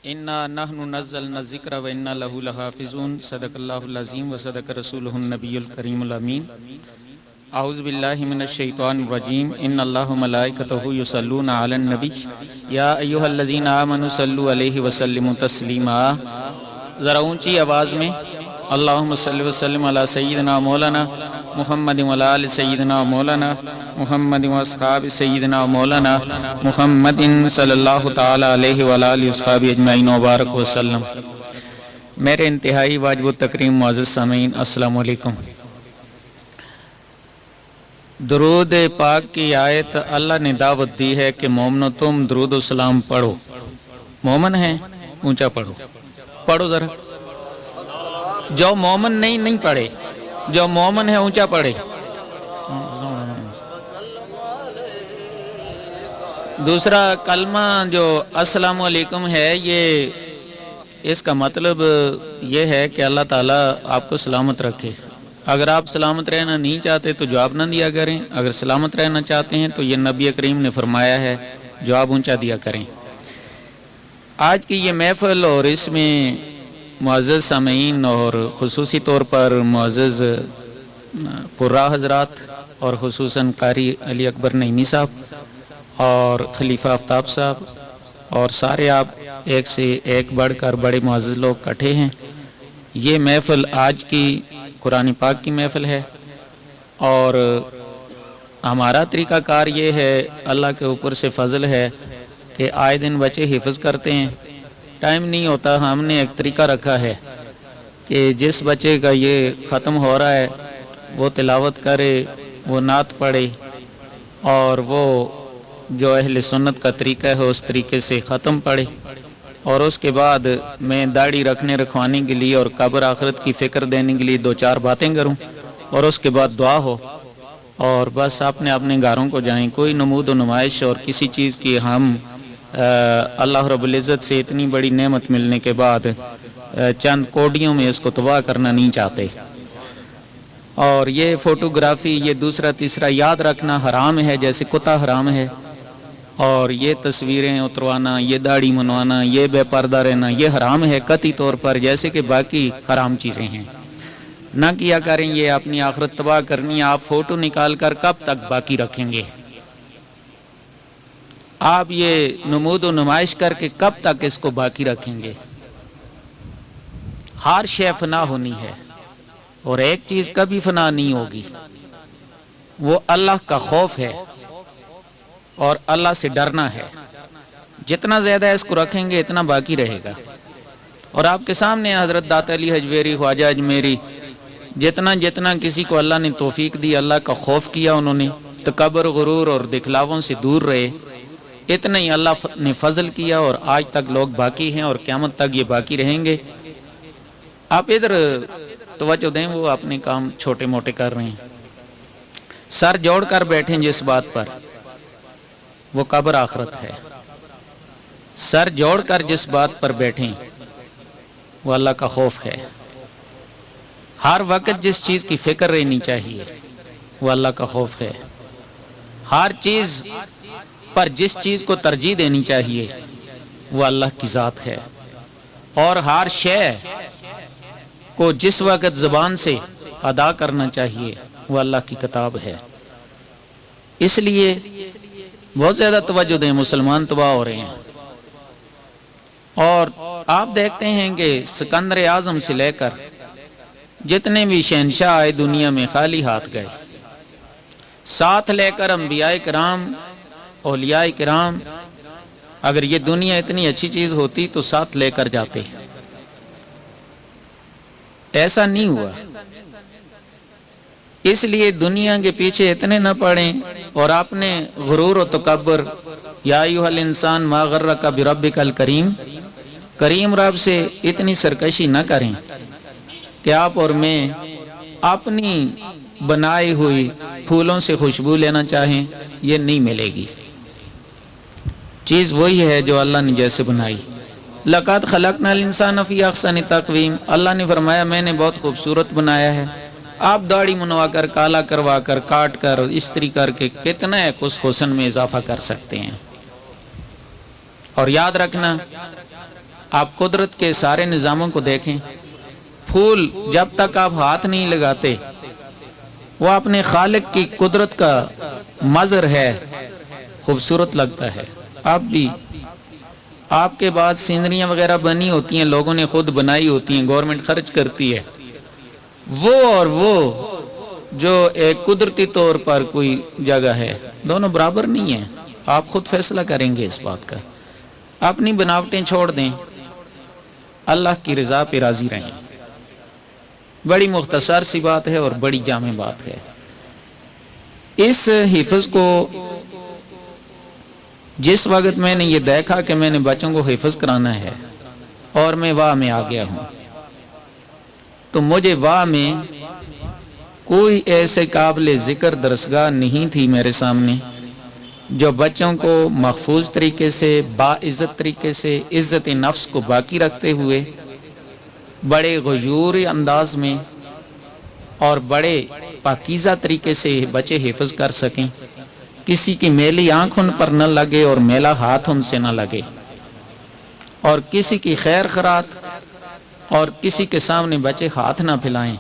انا نحن نزلنا الذکر و انا لہ لحافظون صدق اللہ العظیم و صدق رسولہ النبی الکریم الامین اعوذ باللہ من الشیطان الرجیم ان اللہ ملائکتہ یصلون علی النبی یا ایہا الذین آمنوا صلوا علیہ وسلموا تسلیما۔ ذرا اونچی آواز میں اللہم صلی وسلم علی سیدنا مولانا محمد و علی سیدنا مولانا محمد و اصحاب سیدنا مولانا محمد صلی اللہ تعالی علیہ وآلہ اصحاب اجمعین وبارک وسلم۔ میرے انتہائی واجب و تکریم معزز سامعین، السلام علیکم۔ درود پاک کی آیت اللہ نے دعوت دی ہے کہ مومنو تم درود و سلام پڑھو۔ مومن ہیں اونچا پڑھو، پڑھو ذرا۔ جو مومن نہیں پڑھے، جو مومن ہے اونچا پڑھے۔ دوسرا کلمہ جو السلام علیکم ہے، یہ اس کا مطلب یہ ہے کہ اللہ تعالیٰ آپ کو سلامت رکھے۔ اگر آپ سلامت رہنا نہیں چاہتے تو جواب نہ دیا کریں، اگر سلامت رہنا چاہتے ہیں تو یہ نبی کریم نے فرمایا ہے جواب اونچا دیا کریں۔ آج کی یہ محفل اور اس میں معزز سامعین اور خصوصی طور پر معزز قراء حضرات اور خصوصاً قاری علی اکبر نعیمی صاحب اور خلیفہ آفتاب صاحب اور سارے آپ ایک سے ایک بڑھ کر بڑے معزز لوگ اکٹھے ہیں۔ یہ محفل آج کی قرآن پاک کی محفل ہے اور ہمارا طریقہ کار یہ ہے، اللہ کے اوپر سے فضل ہے کہ آئے دن بچے حفظ کرتے ہیں، ٹائم نہیں ہوتا۔ ہم نے ایک طریقہ رکھا ہے کہ جس بچے کا یہ ختم ہو رہا ہے وہ تلاوت کرے، وہ نعت پڑھے اور وہ جو اہل سنت کا طریقہ ہے اس طریقے سے ختم پڑھے، اور اس کے بعد میں داڑھی رکھنے رکھوانے کے لیے اور قبر آخرت کی فکر دینے کے لیے دو چار باتیں کروں اور اس کے بعد دعا ہو اور بس اپنے گھروں کو جائیں۔ کوئی نمود و نمائش اور کسی چیز کی ہم اللہ رب العزت سے اتنی بڑی نعمت ملنے کے بعد چند کوڈیوں میں اس کو تباہ کرنا نہیں چاہتے۔ اور یہ فوٹوگرافی، یہ دوسرا تیسرا یاد رکھنا حرام ہے، جیسے کتا حرام ہے، اور یہ تصویریں اتروانا، یہ داڑھی منوانا، یہ بے پردہ رہنا، یہ حرام ہے قطعی طور پر، جیسے کہ باقی حرام چیزیں ہیں۔ نہ کیا کریں، یہ اپنی آخرت تباہ کرنی۔ آپ فوٹو نکال کر کب تک باقی رکھیں گے؟ آپ یہ نمود و نمائش کر کے کب تک اس کو باقی رکھیں گے؟ ہر شے فنا ہونی ہے اور ایک چیز کبھی فنا نہیں ہوگی، وہ اللہ کا خوف ہے اور اللہ سے ڈرنا ہے۔ جتنا زیادہ اس کو رکھیں گے اتنا باقی رہے گا۔ اور آپ کے سامنے حضرت داتا علی حجویری، خواجہ اجمیری، جتنا کسی کو اللہ نے توفیق دی، اللہ کا خوف کیا، انہوں نے تکبر، غرور اور دکھلاووں سے دور رہے، اتنا ہی اللہ نے فضل کیا اور آج تک لوگ باقی ہیں اور قیامت تک یہ باقی رہیں گے۔ آپ ادھر توجہ دیں، وہ اپنے کام چھوٹے موٹے کر رہے ہیں۔ سر جوڑ کر بیٹھیں جس بات پر، وہ قبر آخرت ہے۔ سر جوڑ کر جس بات پر بیٹھیں وہ اللہ کا خوف ہے۔ ہر وقت جس چیز کی فکر رہنی چاہیے وہ اللہ کا خوف ہے۔ ہر چیز پر جس چیز کو ترجیح دینی چاہیے وہ اللہ کی ذات ہے، اور ہر شے کو جس وقت زبان سے ادا کرنا چاہیے وہ اللہ کی کتاب ہے۔ اس لیے بہت زیادہ توجہ دیں، مسلمان تباہ ہو رہے ہیں۔ اور آپ دیکھتے ہیں کہ سکندر اعظم سے لے کر جتنے بھی شہنشاہ آئے دنیا میں خالی ہاتھ گئے، ساتھ لے کر انبیاء کرام، اولیاء کرام۔ اگر یہ دنیا اتنی اچھی چیز ہوتی تو ساتھ لے کر جاتے، ایسا نہیں ہوا۔ اس لیے دنیا کے پیچھے اتنے نہ پڑیں اور اپنے غرور و تکبر، یا ایھا الانسان ما غرک بربک الکریم، کریم رب سے اتنی سرکشی نہ کریں کہ آپ اور میں اپنی بنائی ہوئی پھولوں سے خوشبو لینا چاہیں، یہ نہیں ملے گی۔ چیز وہی ہے جو اللہ نے جیسے بنائی۔ لقد خلقنا الانسان فی احسن تقویم، اللہ نے فرمایا میں نے بہت خوبصورت بنایا ہے۔ آپ داڑھی منوا کر، کالا کروا کر، کاٹ کر، استری کر کے کتنا اس حسن میں اضافہ کر سکتے ہیں۔ اور یاد رکھنا آپ قدرت کے سارے نظاموں کو دیکھیں، پھول جب تک آپ ہاتھ نہیں لگاتے وہ اپنے خالق کی قدرت کا مظہر ہے، خوبصورت لگتا ہے۔ آپ بھی، آپ کے بعد سینریاں وغیرہ بنی ہوتی ہیں، لوگوں نے خود بنائی ہوتی ہیں، گورنمنٹ خرچ کرتی ہے، وہ اور وہ جو ایک قدرتی طور پر کوئی جگہ ہے، دونوں برابر نہیں ہیں۔ آپ خود فیصلہ کریں گے اس بات کا۔ اپنی بناوٹیں چھوڑ دیں، اللہ کی رضا پہ راضی رہیں۔ بڑی مختصر سی بات ہے اور بڑی جامع بات ہے۔ اس حفظ کو جس وقت میں نے یہ دیکھا کہ میں نے بچوں کو حفظ کرانا ہے اور میں واہ میں آ گیا ہوں، تو مجھے واہ میں کوئی ایسے قابل ذکر درسگاہ نہیں تھی میرے سامنے جو بچوں کو محفوظ طریقے سے، باعزت طریقے سے، عزت نفس کو باقی رکھتے ہوئے بڑے غیور انداز میں اور بڑے پاکیزہ طریقے سے بچے حفظ کر سکیں، کسی کی میلی آنکھ ان پر نہ لگے اور میلا ہاتھ ان سے نہ لگے، اور کسی کی خیر خیرات اور کسی کے سامنے بچے ہاتھ نہ پھیلائیں،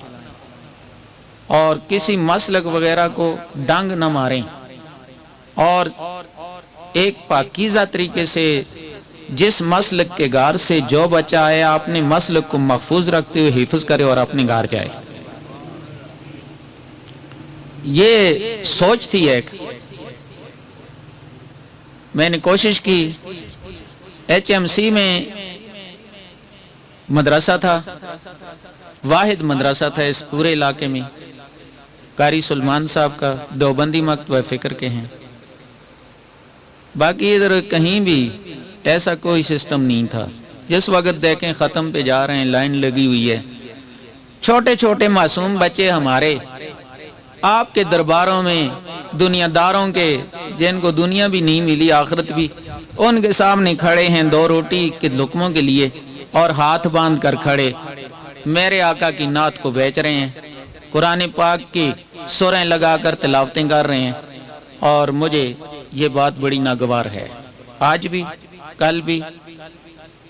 اور کسی مسلک وغیرہ کو ڈنگ نہ ماریں، اور ایک پاکیزہ طریقے سے جس مسلک کے گھر سے جو بچہ آئے اپنے مسلک کو محفوظ رکھتے ہوئے حفظ کرے اور اپنے گھر جائے۔ یہ سوچ تھی ایک۔ میں نے کوشش کی، ایچ ایم سی میں مدرسہ تھا، واحد مدرسہ تھا اس پورے علاقے میں، قاری سلمان صاحب کا، دیوبندی مکتبہ فکر کے ہیں، باقی ادھر کہیں بھی ایسا کوئی سسٹم نہیں تھا۔ جس وقت دیکھیں ختم پہ جا رہے ہیں، لائن لگی ہوئی ہے، چھوٹے چھوٹے معصوم بچے ہمارے آپ کے درباروں میں، دنیا داروں کے جن کو دنیا بھی نہیں ملی آخرت بھی، ان کے سامنے کھڑے ہیں 2 روٹی کے لقموں کے لیے اور ہاتھ باندھ کر کھڑے میرے آقا کی نعت کو بیچ رہے ہیں، قرآن پاک کی سوریں لگا کر تلاوتیں کر رہے ہیں، اور مجھے یہ بات بڑی ناگوار ہے۔ آج بھی، کل بھی،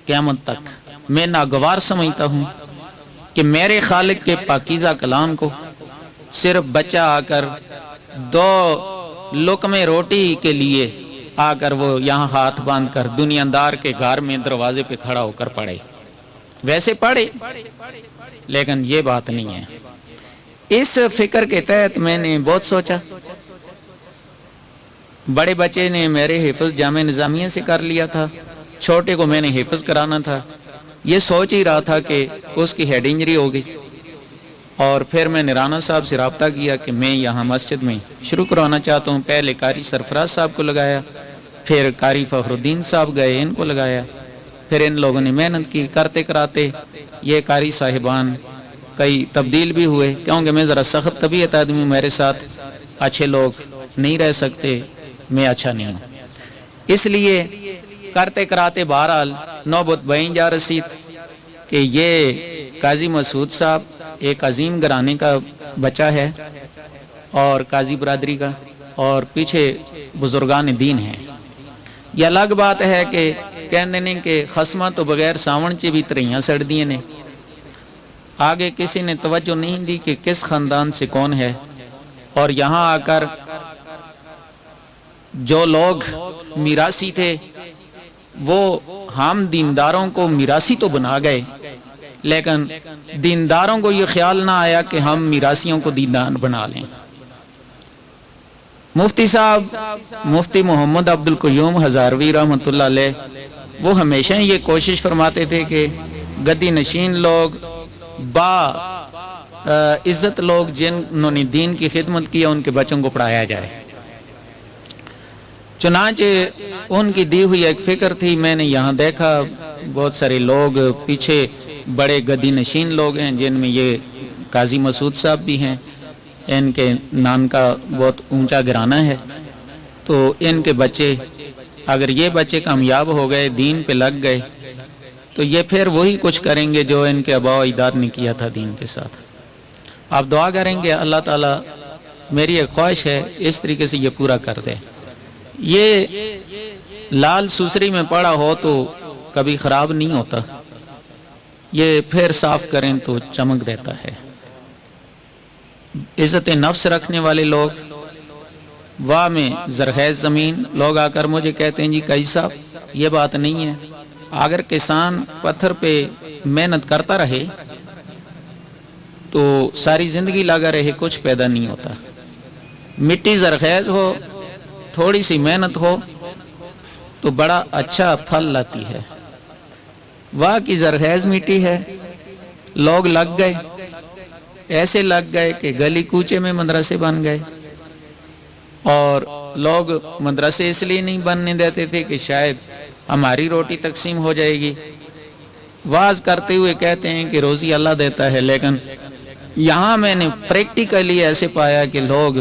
قیامت تک میں ناگوار سمجھتا ہوں کہ میرے خالق کے پاکیزہ کلام کو صرف بچہ آ کر 2 لقمے روٹی کے لیے آ کر وہ یہاں ہاتھ باندھ کر دنیا دار کے گھر میں دروازے پہ کھڑا ہو کر پڑھے، ویسے پڑھے لیکن یہ بات نہیں ہے۔ اس فکر کے تحت میں نے بہت سوچا۔ بڑے بچے نے میرے حفظ جامع نظامیہ سے کر لیا تھا، چھوٹے کو میں نے حفظ کرانا تھا۔ یہ سوچ ہی رہا تھا کہ اس کی ہیڈ انجری ہوگی، اور پھر میں نے رانا صاحب سے رابطہ کیا کہ میں یہاں مسجد میں شروع کروانا چاہتا ہوں۔ پہلے قاری سرفراز صاحب کو لگایا، پھر قاری فخر الدین صاحب گئے، ان کو لگایا، پھر ان لوگوں نے محنت کی، کرتے کراتے یہ قاری صاحبان کئی تبدیل بھی ہوئے، کیونکہ میں ذرا سخت طبیعت آدمی، میرے ساتھ اچھے لوگ نہیں رہ سکتے، میں اچھا نہیں ہوں، اس لیے کرتے کراتے بہرحال نوبت بہیں جا رسید کہ یہ قاضی مسعود صاحب ایک عظیم گھرانے کا بچہ ہے اور قاضی برادری کا، اور پیچھے بزرگان دین ہیں۔ یہ الگ بات ہے کہ کہنے نے کہ خصمہ تو بغیر ساون چی بھی ترہیاں سڑ دیے نے، آگے کسی نے توجہ نہیں دی کہ کس خاندان سے کون ہے، اور یہاں آ کر جو لوگ میراثی تھے وہ ہم دینداروں کو میراثی تو بنا گئے، لیکن دینداروں کو یہ خیال نہ آیا کہ ہم میراثیوں کو دیندار بنا لیں۔ مفتی صاحب مفتی محمد عبد القیوم ہزاروی رحمۃ اللہ علیہ، وہ ہمیشہ یہ کوشش فرماتے تھے کہ گدی نشین لوگ، با عزت لوگ جنہوں نے دین کی خدمت کی، ان کے بچوں کو پڑھایا جائے۔ چنانچہ ان کی دی ہوئی ایک فکر تھی۔ میں نے یہاں دیکھا بہت سارے لوگ پیچھے بڑے گدی نشین لوگ ہیں، جن میں یہ قاضی مسعود صاحب بھی ہیں، ان کے نام کا بہت اونچا گھرانہ ہے، تو ان کے بچے، اگر یہ بچے کامیاب ہو گئے، دین پہ لگ گئے، تو یہ پھر وہی کچھ کریں گے جو ان کے آباء و اجداد نے کیا تھا دین کے ساتھ۔ آپ دعا کریں گے اللہ تعالیٰ، میری ایک خواہش ہے اس طریقے سے یہ پورا کر دے۔ یہ لال سوسری میں پڑا ہو تو کبھی خراب نہیں ہوتا، یہ پھر صاف کریں تو چمک دیتا ہے۔ عزت نفس رکھنے والے لوگ، واہ میں زرخیز زمین، لوگ آ کر مجھے کہتے ہیں جی قاضی صاحب یہ بات نہیں ہے، اگر کسان پتھر پہ محنت کرتا رہے تو ساری زندگی لگا رہے کچھ پیدا نہیں ہوتا، مٹی زرخیز ہو، تھوڑی سی محنت ہو تو بڑا اچھا پھل لاتی ہے۔ واہ کی زرخیز مٹی ہے، لوگ لگ گئے، ایسے لگ گئے کہ گلی کوچے میں مدرسے بن گئے، اور لوگ مدرسے اس لیے نہیں بننے دیتے تھے کہ شاید ہماری روٹی تقسیم ہو جائے گی۔ واز کرتے ہوئے کہتے ہیں کہ روزی اللہ دیتا ہے، لیکن یہاں میں نے پریکٹیکلی ایسے پایا کہ لوگ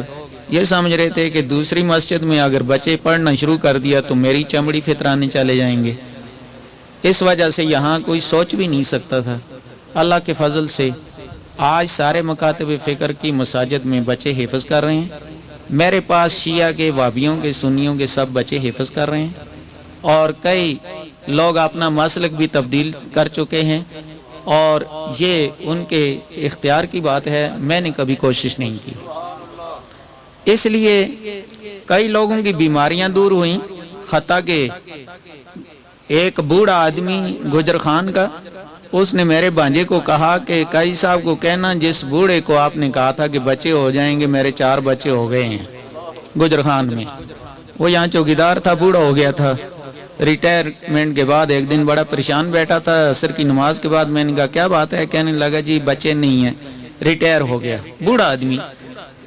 یہ سمجھ رہے تھے کہ دوسری مسجد میں اگر بچے پڑھنا شروع کر دیا تو میری چمڑی فطرانے چلے جائیں گے، اس وجہ سے یہاں کوئی سوچ بھی نہیں سکتا تھا۔ اللہ کے فضل سے آج سارے مکاتب فکر کی مساجد میں بچے حفظ کر رہے ہیں، میرے پاس شیعہ کے، وابیوں کے، سنیوں کے سب بچے حفظ کر رہے ہیں، اور کئی لوگ اپنا مسلک بھی تبدیل کر چکے ہیں، اور یہ ان کے اختیار کی بات ہے، میں نے کبھی کوشش نہیں کی۔ اس لیے کئی لوگوں کی بیماریاں دور ہوئیں، حتیٰ کہ ایک بوڑھا آدمی گجر خان کا، اس نے میرے بھانجے کو کہا کہ قاضی صاحب کو کہنا جس بوڑھے کو آپ نے کہا تھا کہ بچے ہو جائیں گے، میرے 4 بچے ہو گئے ہیں گجر خان میں۔ وہ یہاں چوکیدار تھا، بوڑھا ہو گیا تھا، ریٹائرمنٹ کے بعد ایک دن بڑا پریشان بیٹھا تھا، عصر کی نماز کے بعد میں نے کہا کیا بات ہے؟ کہنے لگا جی بچے نہیں ہیں، ریٹائر ہو گیا، بوڑھا آدمی۔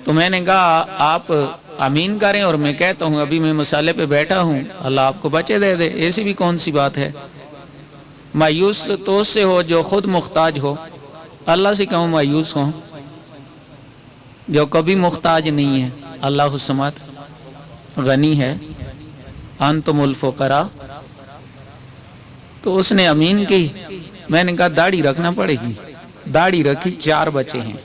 تو میں نے کہا آپ آمین کریں، اور میں کہتا ہوں ابھی میں مسالے پہ بیٹھا ہوں، اللہ آپ کو بچے دے دے، ایسی بھی کون سی بات ہے؟ مایوس تو اس سے ہو جو خود محتاج ہو، اللہ سے کہوں مایوس ہوں جو کبھی محتاج نہیں ہے۔ اللہ الصمد غنی ہے، انتم الفقراء۔ تو اس نے امین کی، میں نے کہا داڑھی رکھنا پڑے گی، داڑھی رکھی، 4 بچے ہیں۔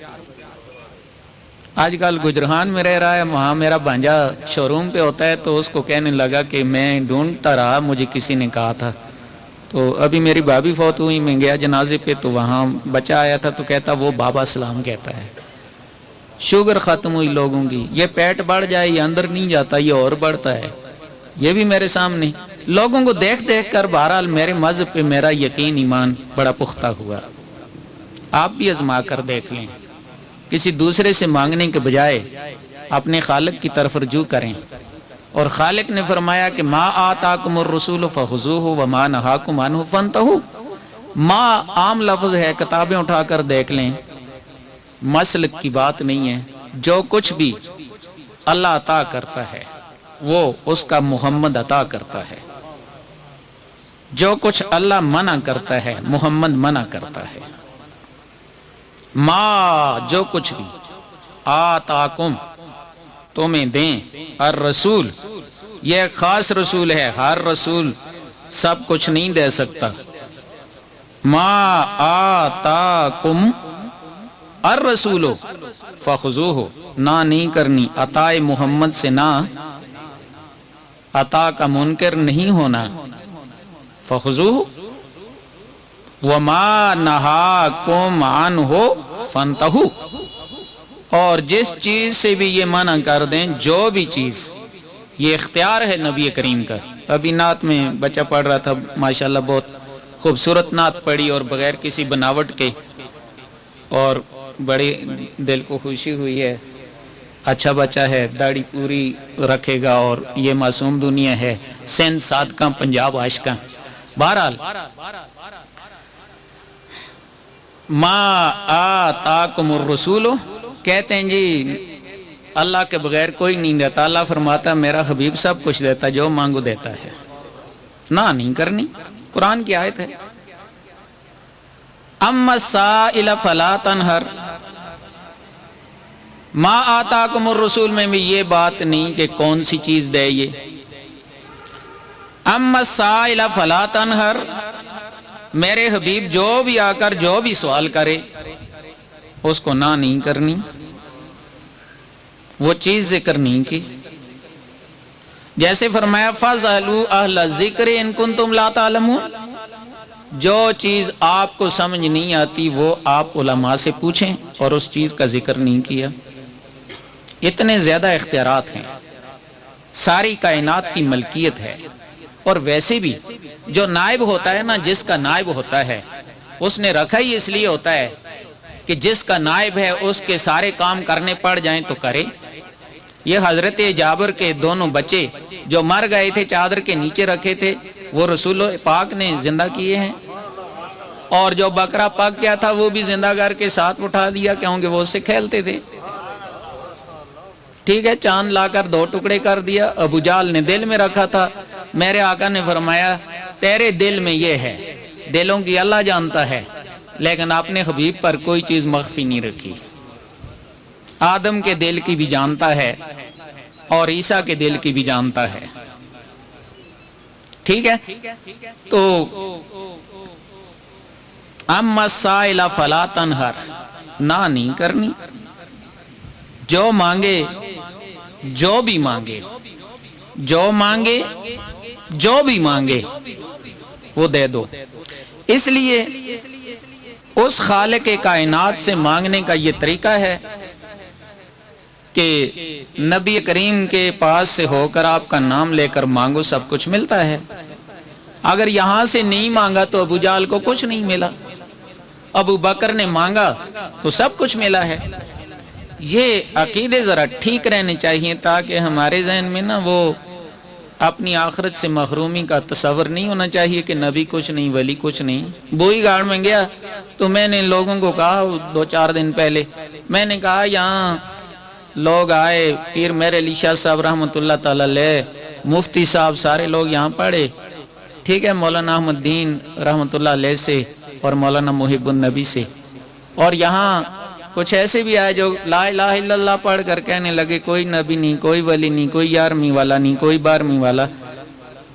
آج کل گجران میں رہ رہا ہے، وہاں میرا بھانجا شو روم پہ ہوتا ہے، تو اس کو کہنے لگا کہ میں ڈھونڈتا رہا، مجھے کسی نے کہا تھا۔ تو ابھی میری بھابھی فوت ہوئی، میں گیا جنازے پہ، تو وہاں بچہ آیا تھا، تو کہتا وہ بابا سلام کہتا ہے۔ شوگر ختم ہوئی لوگوں کی، یہ پیٹ بڑھ جائے یہ اندر نہیں جاتا، یہ اور بڑھتا ہے، یہ بھی میرے سامنے لوگوں کو دیکھ دیکھ کر بہرحال میرے مذہب پہ میرا یقین ایمان بڑا پختہ ہوا۔ آپ بھی آزما کر دیکھ لیں، کسی دوسرے سے مانگنے کے بجائے اپنے خالق کی طرف رجوع کریں، اور خالق نے فرمایا کہ ما آتاکم الرسول فخذوہ وما نہاکم عنہ فانتہوا۔ ما عام لفظ ہے، کتابیں اٹھا کر دیکھ لیں، مسلک کی بات نہیں ہے۔ جو کچھ بھی اللہ عطا کرتا ہے وہ اس کا محمد عطا کرتا ہے، جو کچھ اللہ منع کرتا ہے محمد منع کرتا ہے۔ ما جو کچھ بھی آتاکم تمہیں دیں، الرسول یہ ایک خاص رسول ہے، ہر رسول سب کچھ نہیں دے سکتا۔ ما آتاکم الرسول فخذوہ، نہ نہیں کرنی عطا محمد سے، نہ عطا کا منکر نہیں ہونا۔ فخذوہ وما نہاکم عنہ فانتہوا، اور جس چیز سے بھی یہ منع کر دیں، جو بھی چیز، یہ اختیار ہے نبی کریم کا۔ ابھی نعت میں بچہ پڑھ رہا تھا، ماشاءاللہ بہت خوبصورت نعت پڑھی اور بغیر کسی بناوٹ کے، اور بڑی دل کو خوشی ہوئی ہے۔ اچھا بچہ ہے، داڑھی پوری رکھے گا، اور یہ معصوم دنیا ہے، سندھ صادقہ پنجاب عاشقہ۔ بہرحال ما آتاکم الرسول، کہتے ہیں جی اللہ کے بغیر کوئی نہیں دیتا، اللہ فرماتا میرا حبیب سب کچھ دیتا، جو مانگو دیتا ہے، نہ نہیں کرنی، قرآن کی آیت ہے۔ اما السائل فلا تنہر، ما آتاکم الرسول میں بھی یہ بات نہیں کہ کون سی چیز دے یہ۔ اما السائل فلا تنہر، میرے حبیب جو بھی آ کر جو بھی سوال کرے اس کو نہ نہیں کرنی، وہ چیز ذکر نہیں کی۔ جیسے فرمایا فَاسْأَلُوا أَهْلَ الذِّكْرِ إِن كُنتُمْ لَا تَعْلَمُونَ، جو چیز آپ کو سمجھ نہیں آتی وہ آپ علماء سے پوچھیں، اور اس چیز کا ذکر نہیں کیا۔ اتنے زیادہ اختیارات ہیں، ساری کائنات کی ملکیت ہے۔ اور ویسے بھی جو نائب ہوتا ہے نا، جس کا نائب ہوتا ہے، اس نے رکھا ہی اس لیے ہوتا ہے کہ جس کا نائب ہے اس کے سارے کام کرنے پڑ جائیں تو کرے۔ یہ حضرت جابر کے دونوں بچے جو مر گئے تھے، چادر کے نیچے رکھے تھے، وہ رسول پاک نے زندہ کیے ہیں، اور جو بکرا پک گیا تھا وہ بھی زندہ کر کے ساتھ اٹھا دیا، کیونکہ وہ اس سے کھیلتے تھے۔ ٹھیک ہے، چاند لا کر 2 ٹکڑے کر دیا۔ ابو جہل نے دل میں رکھا تھا، میرے آقا نے فرمایا تیرے دل میں یہ ہے، دلوں کی اللہ جانتا ہے، لیکن اپنے حبیب پر کوئی چیز مخفی نہیں رکھی۔ آدم کے دل کی بھی جانتا ہے اور عیسیٰ کے دل کی بھی جانتا ہے۔ ٹھیک ہے، تو اما السائل فلا تنہر، نہ نہیں کرنی، جو مانگے، جو بھی مانگے، جو مانگے، جو بھی مانگے وہ دے دو۔ اس لیے اس خالق کائنات سے مانگنے کا یہ طریقہ ہے کہ نبی کریم کے پاس سے ہو کر آپ کا نام لے کر مانگو، سب کچھ ملتا ہے۔ اگر یہاں سے نہیں مانگا تو ابو جہل کو کچھ نہیں ملا، ابو بکر نے مانگا تو سب کچھ ملا ہے۔ یہ عقیدے ذرا ٹھیک رہنے چاہیے تاکہ ہمارے ذہن میں نا وہ اپنی آخرت سے محرومی کا تصور نہیں ہونا چاہیے کہ نبی کچھ نہیں، ولی کچھ نہیں۔ بوئی گاڑ میں گیا تو میں نے لوگوں کو کہا 2-4 دن پہلے، میں نے کہا یہاں لوگ آئے، پیر میرے علی شاہ صاحب رحمۃ اللہ تعالی علیہ، مفتی صاحب، سارے لوگ یہاں پڑھے، ٹھیک ہے، مولانا احمد الدین رحمۃ اللہ علیہ سے اور مولانا محب النبی سے، اور یہاں کچھ ایسے بھی آئے جو لا الہ الا اللہ پڑھ کر کہنے لگے کوئی نبی نہیں، کوئی ولی نہیں، کوئی 11ویں والا نہیں، کوئی 12ویں والا،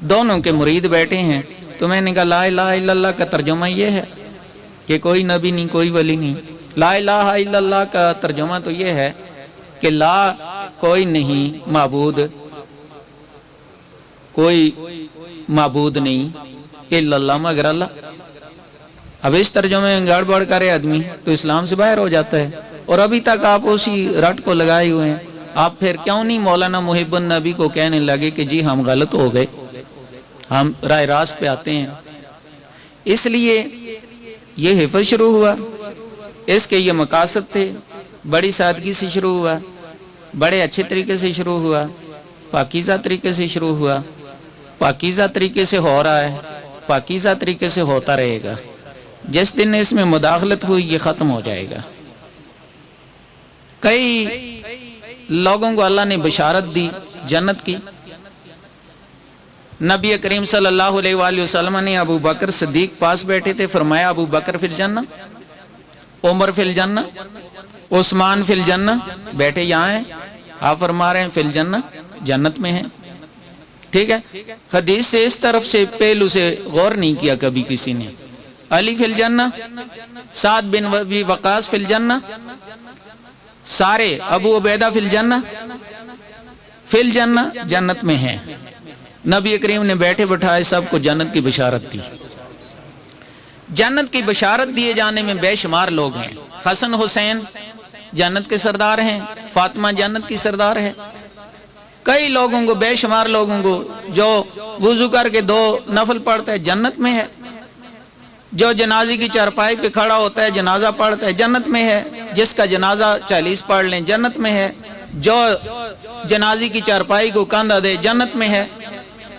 دونوں کے مرید بیٹھے ہیں۔ تو میں نے کہا لا الہ الا اللہ کا ترجمہ یہ ہے کہ کوئی نبی نہیں، کوئی ولی نہیں۔ لا الہ الا اللہ کا ترجمہ تو یہ ہے کہ لا کوئی نہیں معبود، کوئی معبود نہیں الا اللہ مگر اللہ۔ اب اس ترجمے میں گڑبڑ کرے آدمی تو اسلام سے باہر ہو جاتا ہے، اور ابھی تک آپ اسی رٹ کو لگائے ہوئے ہیں۔ آپ پھر کیوں نہیں مولانا محب النبی کو کہنے لگے کہ جی ہم غلط ہو گئے، ہم راہ راست پہ آتے ہیں؟ اس لیے یہ حفظ شروع ہوا، اس کے یہ مقاصد تھے، بڑی سادگی سے شروع ہوا، بڑے اچھے طریقے سے شروع ہوا، پاکیزہ طریقے سے شروع ہوا، پاکیزہ طریقے سے ہو رہا ہے، پاکیزہ طریقے سے ہوتا رہے گا۔ جس دن اس میں مداخلت ہوئی یہ ختم ہو جائے گا۔ کئی لوگوں کو اللہ نے بشارت دی جنت کی۔ نبی کریم صلی اللہ علیہ وآلہ وسلم نے ابو بکر صدیق پاس بیٹھے تھے، فرمایا ابو بکر فی الجنہ، عمر فی الجنہ، عثمان فی الجنہ، بیٹھے یہاں ہیں، آپ فرما رہے ہیں فی الجنہ، جنت میں ہیں۔ ٹھیک ہے، حدیث سے اس طرف سے پہلو سے غور نہیں کیا کبھی کسی نے۔ علی فی الجنہ، سعد بن ابی وقاص فی الجنہ، سارے ابو عبیدہ فی الجنہ، فی الجنہ، جنت میں ہیں۔ نبی کریم نے بیٹھے بٹھائے سب کو جنت کی بشارت دی۔ جنت کی بشارت دیے جانے میں بے شمار لوگ ہیں۔ حسن حسین جنت کے سردار ہیں، فاطمہ جنت کی سردار ہے۔ کئی لوگوں کو، بے شمار لوگوں کو جو وضو کر کے 2 نفل پڑھتا ہے جنت میں ہے، جو جنازے کی چارپائی پہ کھڑا ہوتا ہے جنازہ پڑھتا ہے جنت میں ہے، جس کا جنازہ 40 پڑھ لیں جنت میں ہے، جو جنازے کی چارپائی کو کاندھا دے جنت میں ہے،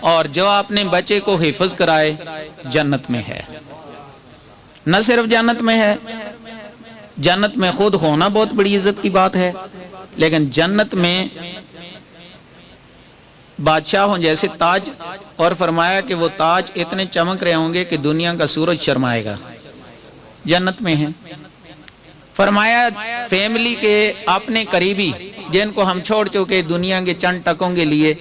اور جو اپنے بچے کو حفظ کرائے جنت میں ہے۔ نہ صرف جنت میں ہے، جنت میں خود ہونا بہت بڑی عزت کی بات ہے، لیکن جنت میں بادشاہوں جیسے تاج، اور فرمایا کہ وہ تاج اتنے چمک رہے ہوں گے کہ دنیا کا سورج شرمائے گا، جنت میں ہیں۔ فرمایا فیملی کے اپنے قریبی جن کو ہم چھوڑ چکے دنیا کے چند ٹکوں کے لیے،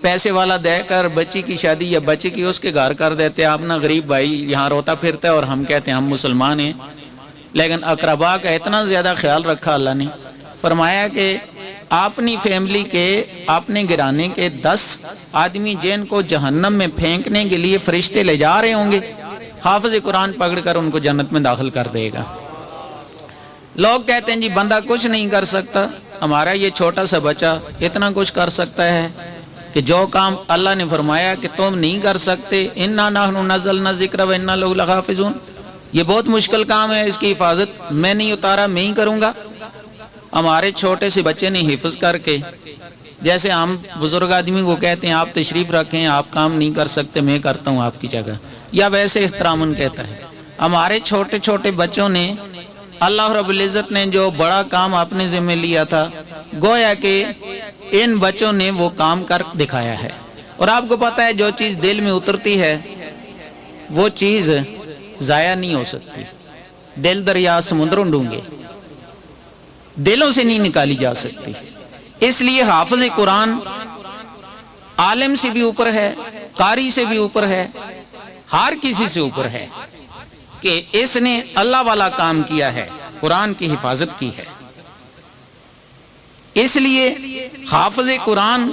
پیسے والا دے کر بچی کی شادی یا بچی کی اس کے گھر کر دیتے، اپنا غریب بھائی یہاں روتا پھرتا ہے اور ہم کہتے ہیں ہم مسلمان ہیں، لیکن اقربا کا اتنا زیادہ خیال رکھا اللہ نے۔ فرمایا کہ اپنی فیملی کے، اپنے گھرانے کے 10 آدمی جن کو جہنم میں پھینکنے کے لیے فرشتے لے جا رہے ہوں گے، حافظ قرآن پکڑ کر ان کو جنت میں داخل کر دے گا۔ لوگ کہتے ہیں جی بندہ کچھ نہیں کر سکتا، ہمارا یہ چھوٹا سا بچہ اتنا کچھ کر سکتا ہے کہ جو کام اللہ نے فرمایا کہ تم نہیں کر سکتے، اِنَّا نَحْنُ نَزَّلْنَا الذِّكْرَ وَإِنَّا لَهُ لَحَافِظُونَ، یہ بہت مشکل کام ہے، اس کی حفاظت میں نہیں اتارا، میں ہی کروں گا۔ ہمارے چھوٹے سے بچے نے حفظ کر کے، جیسے ہم بزرگ آدمی کو کہتے ہیں آپ تشریف رکھیں، آپ کام نہیں کر سکتے، میں کرتا ہوں آپ کی جگہ، یا ویسے احتراماً کہتا ہے، ہمارے چھوٹے چھوٹے بچوں نے اللہ رب العزت نے جو بڑا کام اپنے ذمہ لیا تھا، گویا کہ ان بچوں نے وہ کام کر دکھایا ہے۔ اور آپ کو پتہ ہے جو چیز دل میں اترتی ہے وہ چیز ضائع نہیں ہو سکتی، دل دریا سمندروں ڈونگے، دلوں سے نہیں نکالی جا سکتی۔ اس لیے حافظ قرآن عالم سے بھی اوپر ہے، قاری سے بھی اوپر ہے، ہر کسی سے اوپر ہے کہ اس نے اللہ والا کام کیا ہے، قرآن کی حفاظت کی ہے۔ اس لیے حافظ قرآن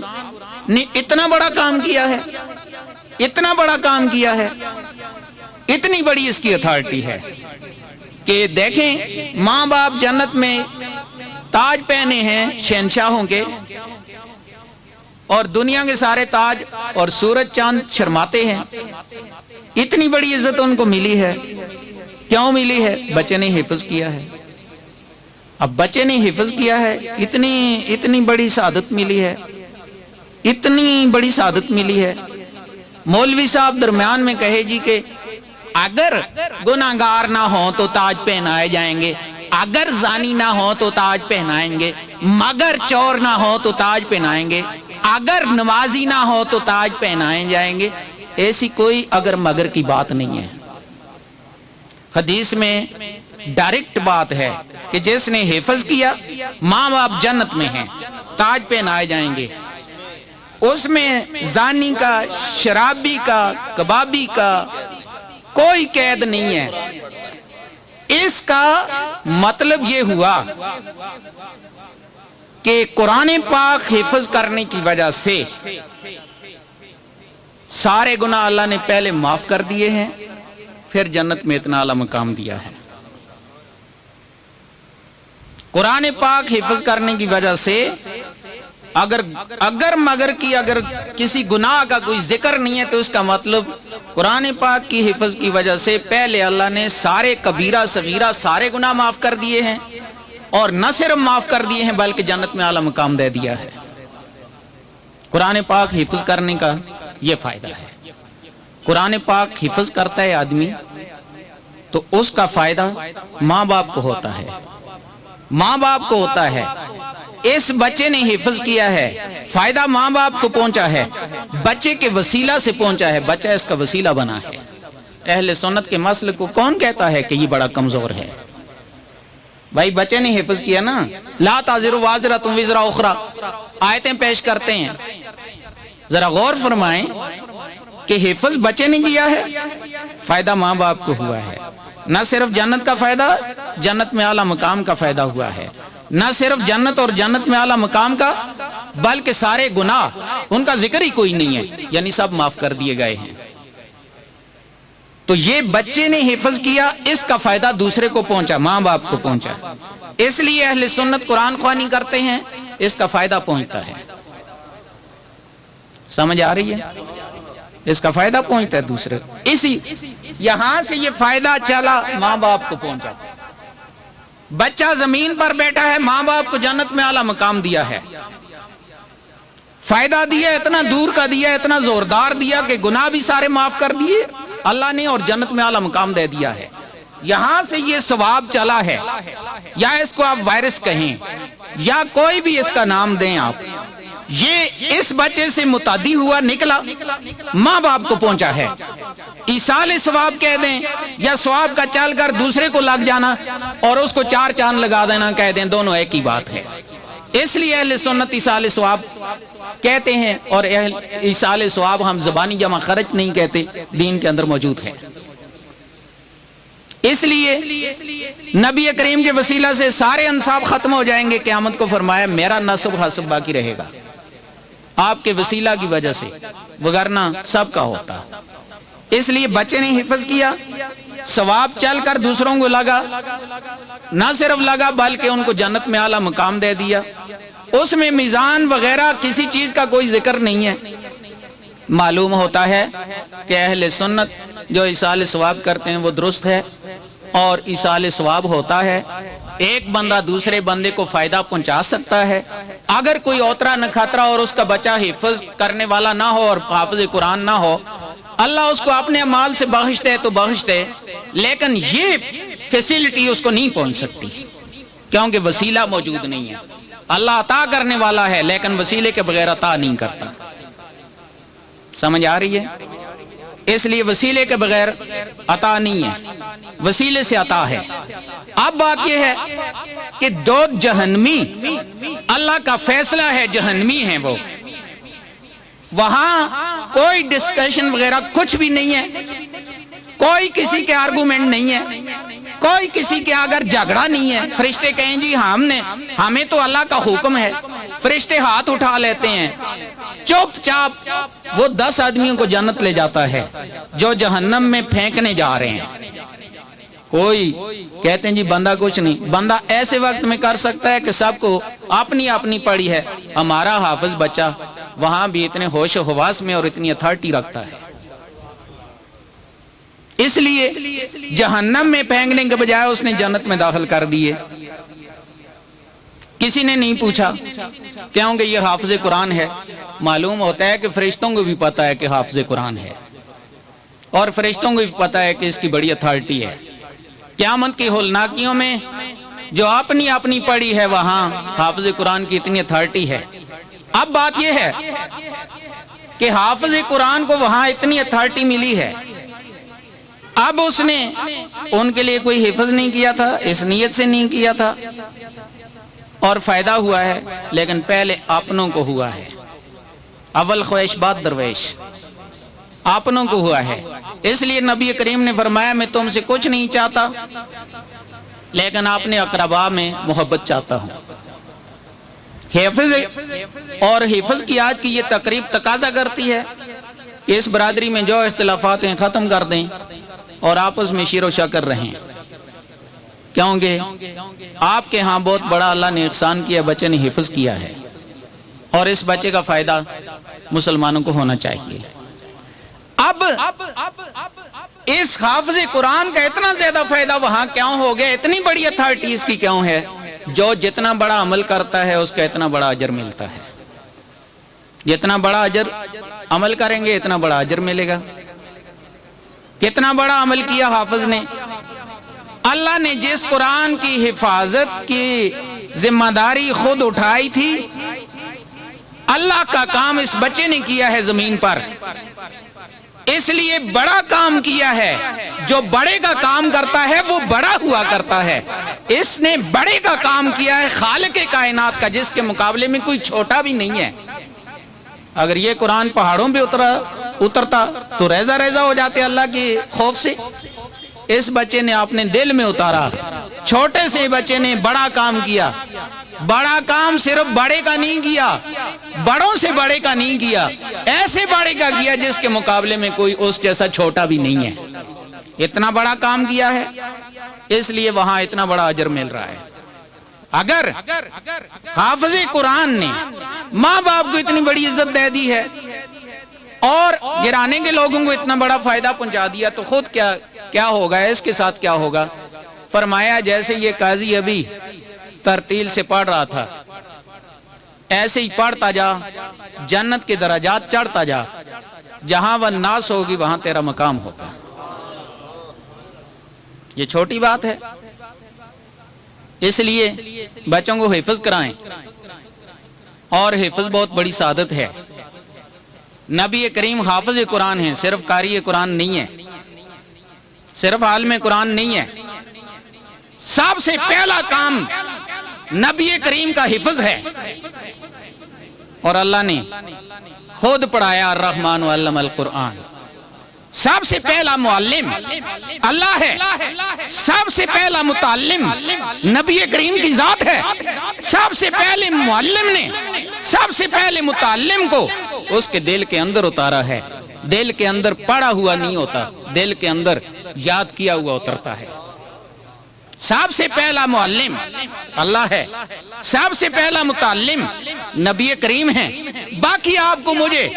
نے اتنا بڑا کام کیا ہے، اتنا بڑا کام کیا ہے، اتنی بڑی اس کی اتھارٹی ہے کہ دیکھیں ماں باپ جنت میں تاج پہنے ہیں شہنشاہوں کے، اور دنیا کے سارے تاج اور سورج چاند شرماتے ہیں، اتنی بڑی عزت ان کو ملی ہے، کیوں ملی ہے؟ بچے نے حفظ کیا ہے۔ اب بچے نے حفظ کیا ہے، اتنی بڑی سعادت ملی ہے، اتنی بڑی سعادت ملی ہے۔ مولوی صاحب درمیان میں کہے جی کہ اگر گناہگار نہ ہوں تو تاج پہنائے جائیں گے، اگر زانی نہ ہو تو تاج پہنائیں گے، مگر چور نہ ہو تو تاج پہنائیں گے، اگر نمازی نہ ہو تو تاج پہنائے جائیں گے۔ ایسی کوئی اگر مگر کی بات نہیں ہے، حدیث میں ڈائریکٹ بات ہے کہ جس نے حفظ کیا ماں باپ جنت میں ہیں، تاج پہنائے جائیں گے۔ اس میں زانی کا، شرابی کا، کبابی کا کوئی قید نہیں ہے۔ اس کا مطلب یہ ہوا کہ قرآن پاک حفظ کرنے کی وجہ سے سارے گناہ اللہ نے پہلے معاف کر دیے ہیں، پھر جنت میں اتنا اعلیٰ مقام دیا ہے۔ قرآن پاک حفظ کرنے کی وجہ سے اگر مگر کی اگر کسی گناہ کا کوئی ذکر نہیں ہے تو اس کا مطلب قرآن پاک کی حفظ کی وجہ سے پہلے اللہ نے سارے کبیرہ صغیرہ سارے گناہ معاف کر دیے ہیں، اور نہ صرف معاف کر دیے ہیں بلکہ جنت میں اعلیٰ مقام دے دیا ہے۔ قرآن پاک حفظ کرنے کا یہ فائدہ ہے۔ قرآن پاک حفظ کرتا ہے آدمی تو اس کا فائدہ ماں باپ کو ہوتا ہے، ماں باپ کو ہوتا ہے۔ اس بچے نے حفظ کیا ہے، فائدہ ماں باپ کو پہنچا ہے، بچے کے وسیلہ سے پہنچا ہے، بچہ اس کا وسیلہ بنا ہے۔ اہل سنت کے مسلک کو کون کہتا ہے کہ یہ بڑا کمزور ہے؟ بھائی بچے نے حفظ کیا نا، لا تازر وازرۃ وزر اخری، آیتیں پیش کرتے ہیں، ذرا غور فرمائیں کہ حفظ بچے نے کیا ہے، فائدہ ماں باپ کو ہوا ہے۔ نہ صرف جنت کا فائدہ، جنت میں اعلیٰ مقام کا فائدہ ہوا ہے، نہ صرف جنت اور جنت میں اعلیٰ مقام کا بلکہ سارے گناہ ان کا ذکر ہی کوئی نہیں ہے، یعنی سب معاف کر دیے گئے ہیں۔ تو یہ بچے نے حفظ کیا، اس کا فائدہ دوسرے کو پہنچا، ماں باپ کو پہنچا، اس لیے اہل سنت قرآن خوانی کرتے ہیں، اس کا فائدہ پہنچتا ہے۔ سمجھ آ رہی ہے؟ اس کا فائدہ پہنچتا ہے دوسرے کو، اسی یہاں سے یہ فائدہ چلا ماں باپ کو پہنچا۔ بچہ زمین پر بیٹھا ہے، ماں باپ کو جنت میں اعلیٰ مقام دیا ہے، فائدہ دیا، اتنا دور کا دیا، اتنا زوردار دیا کہ گناہ بھی سارے معاف کر دیے اللہ نے اور جنت میں اعلیٰ مقام دے دیا ہے۔ یہاں سے یہ ثواب چلا ہے، یا اس کو آپ وائرس کہیں یا کوئی بھی اس کا نام دیں آپ، یہ اس بچے سے متعدی ہوا، نکلا، ماں باپ کو پہنچا ہے۔ ایصال ثواب کہہ دیں یا ثواب کا چل کر دوسرے کو لگ جانا اور اس کو چار چاند لگا دینا کہہ دیں، دونوں ایک ہی بات ہے۔ اس لیے اہل سنت ایصال ثواب کہتے ہیں، اور ایصال ثواب ہم زبانی جمع خرچ نہیں کہتے، دین کے اندر موجود ہے۔ اس لیے نبی کریم کے وسیلہ سے سارے انصاف ختم ہو جائیں گے، قیامت کو فرمایا میرا نسب حسب باقی رہے گا آپ کے وسیلہ کی وجہ سے، وگرنہ سب کا ہوتا۔ اس لیے بچے نے حفظ کیا، ثواب چل کر دوسروں کو لگا، نہ صرف لگا بلکہ ان کو جنت میں اعلیٰ مقام دے دیا۔ اس میں میزان وغیرہ کسی چیز کا کوئی ذکر نہیں ہے۔ معلوم ہوتا ہے کہ اہل سنت جو ایصال ثواب کرتے ہیں وہ درست ہے، اور ایصال ثواب ہوتا ہے ایک بندہ دوسرے بندے کو فائدہ پہنچا سکتا ہے۔ اگر کوئی اوترا نکھاترا اور اس کا بچہ حفظ کرنے والا نہ ہو اور حافظ قرآن نہ ہو، اللہ اس کو اپنے اعمال سے بخش دے تو بخش دے، لیکن یہ فیسلٹی اس کو نہیں پہنچ سکتی کیونکہ وسیلہ موجود نہیں ہے۔ اللہ عطا کرنے والا ہے لیکن وسیلے کے بغیر عطا نہیں کرتا۔ سمجھ آ رہی ہے؟ اس لیے وسیلے کے بغیر عطا نہیں ہے، وسیلے سے عطا ہے۔ اب بات یہ ہے کہ دو جہنمی، اللہ کا فیصلہ ہے جہنمی ہیں وہ، وہاں کوئی ڈسکشن وغیرہ کچھ بھی نہیں ہے، کوئی کسی کے آرگومنٹ نہیں ہے، کوئی کسی کے اگر جھگڑا نہیں ہے۔ فرشتے کہیں جی ہمیں تو اللہ کا حکم ہے، فرشتے ہاتھ اٹھا لیتے ہیں، چپ چاپ وہ 10 آدمیوں کو جنت لے جاتا ہے جو جہنم میں پھینکنے جا رہے ہیں۔ کوئی کہتے ہیں جی بندہ کچھ نہیں، بندہ ایسے وقت میں کر سکتا ہے کہ سب کو اپنی اپنی پڑی ہے۔ ہمارا حافظ بچہ وہاں بھی اتنے ہوش و حواس میں اور اتنی اتھارٹی رکھتا ہے، اس لیے جہنم میں پھینکنے کے بجائے اس نے جنت میں داخل کر دیے۔ کسی نے نہیں پوچھا کیونکہ یہ حافظ قرآن ہے۔ معلوم ہوتا ہے کہ فرشتوں کو بھی پتا ہے کہ حافظ قرآن ہے، اور فرشتوں کو بھی پتا ہے کہ اس کی بڑی اتھارٹی ہے۔ قیامت کی ہولناکیوں میں جو اپنی اپنی پڑی ہے وہاں حافظ قرآن کی اتنی اتھارٹی ہے۔ اب بات یہ ہے کہ حافظ قرآن کو وہاں اتنی اتھارٹی ملی ہے، اب اس نے ان کے لیے کوئی حفظ نہیں کیا تھا، اس نیت سے نہیں کیا تھا اور فائدہ ہوا ہے، لیکن پہلے اپنوں کو ہوا ہے۔ اول خواہش بعد درویش، اپنوں کو ہوا ہے۔ اس لیے نبی کریم نے فرمایا میں تم سے کچھ نہیں چاہتا لیکن اپنے اقربا میں محبت چاہتا ہوں۔ حفظ اور حفظ کی آج کی یہ تقریب تقاضا کرتی ہے کہ اس برادری میں جو اختلافات ہیں ختم کر دیں اور آپس میں شیر و شکر رہیں، کیونکہ آپ کے ہاں بہت بڑا اللہ نے احسان کیا، بچے نے حفظ کیا ہے، اور اس بچے کا فائدہ مسلمانوں کو ہونا چاہیے۔ اب اس حافظ قرآن کا اتنا زیادہ فائدہ وہاں کیوں ہو گیا، اتنی بڑی اتھارٹی اس کی کیوں ہے؟ جو جتنا بڑا عمل کرتا ہے اس کا اتنا بڑا اجر ملتا ہے۔ جتنا بڑا اجر عمل کریں گے اتنا بڑا اجر ملے گا۔ کتنا بڑا عمل کیا حافظ نے؟ اللہ نے جس قرآن کی حفاظت کی ذمہ داری خود اٹھائی تھی، اللہ کا کام اس بچے نے کیا ہے زمین پر، اس لیے بڑا کام کیا ہے۔ جو بڑے کا کام کرتا ہے وہ بڑا ہوا کرتا ہے، اس نے بڑے کا کام کیا ہے، خالق کائنات کا، جس کے مقابلے میں کوئی چھوٹا بھی نہیں ہے۔ اگر یہ قرآن پہاڑوں پہ اترتا تو ریزہ ریزہ ہو جاتے اللہ کے خوف سے۔ اس بچے نے اپنے دل میں اتارا، چھوٹے سے بچے نے بڑا کام کیا۔ بڑا کام صرف بڑے کا نہیں کیا، بڑوں سے بڑے کا نہیں کیا، ایسے بڑے کا کیا جس کے مقابلے میں کوئی اس جیسا چھوٹا بھی نہیں ہے۔ اتنا بڑا کام کیا ہے، اس لیے وہاں اتنا بڑا اجر مل رہا ہے۔ اگر حافظ قرآن نے ماں باپ کو اتنی بڑی عزت دے دی ہے اور گرانے کے لوگوں کو اتنا بڑا فائدہ پہنچا دیا تو خود کیا ہوگا، اس کے ساتھ کیا ہوگا؟ فرمایا جیسے یہ قاضی ابھی ترتیل سے پڑھ رہا تھا، ایسے ہی پڑھتا جا، جنت کے درجات چڑھتا جا، جہاں وہ ناس ہوگی وہاں تیرا مقام ہوگا۔ یہ چھوٹی بات ہے، اس لیے بچوں کو حفظ کرائیں، اور حفظ بہت بڑی سعادت ہے۔ نبی کریم حافظ قرآن ہیں، صرف قاری قرآن نہیں ہے، صرف عالم قرآن نہیں ہے۔ سب سے پہلا کام نبی کریم کا حفظ ہے، اور اللہ نے خود پڑھایا الرحمن علم القرآن۔ سب سے پہلا معلم اللہ ہے، سب سے پہلا متعلم نبی کریم کی ذات ہے۔ سب سے پہلے معلم نے سب سے پہلے متعلم کو اس کے دل کے اندر اتارا ہے۔ دل کے اندر پڑا ہوا نہیں ہوتا، دل کے اندر یاد کیا ہوا اترتا ہے۔ سب سے پہلا معلم اللہ ہے، سب سے پہلا متعلم نبی کریم ہے، باقی آپ کو مجھے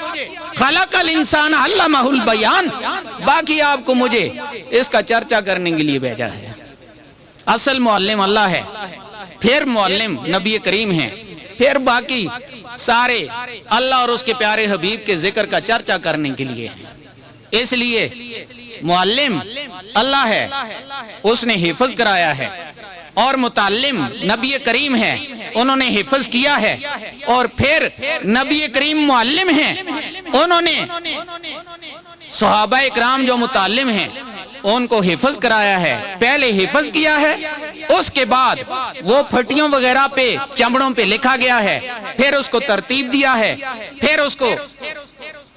خلق الانسان علمہ البیان، باقی آپ کو مجھے اس کا چرچا کرنے کے لیے بھیجا ہے۔ اصل معلم اللہ ہے، پھر معلم نبی کریم ہے، پھر باقی سارے اللہ اور اس کے پیارے حبیب کے ذکر کا چرچا کرنے کے لیے ہیں۔ اس لیے معلم اللہ ہے، اس نے حفظ کرایا ہے، اور متعلم نبی کریم ہے، انہوں نے حفظ کیا ہے، اور پھر نبی کریم معلم ہیں، انہوں نے صحابہ اکرام جو متعلم ہیں ان کو حفظ کرایا ہے، پہلے حفظ کیا ہے، اس کے بعد وہ پھٹیوں وغیرہ پہ چمڑوں پہ لکھا گیا ہے، پھر اس کو ترتیب دیا ہے، پھر اس کو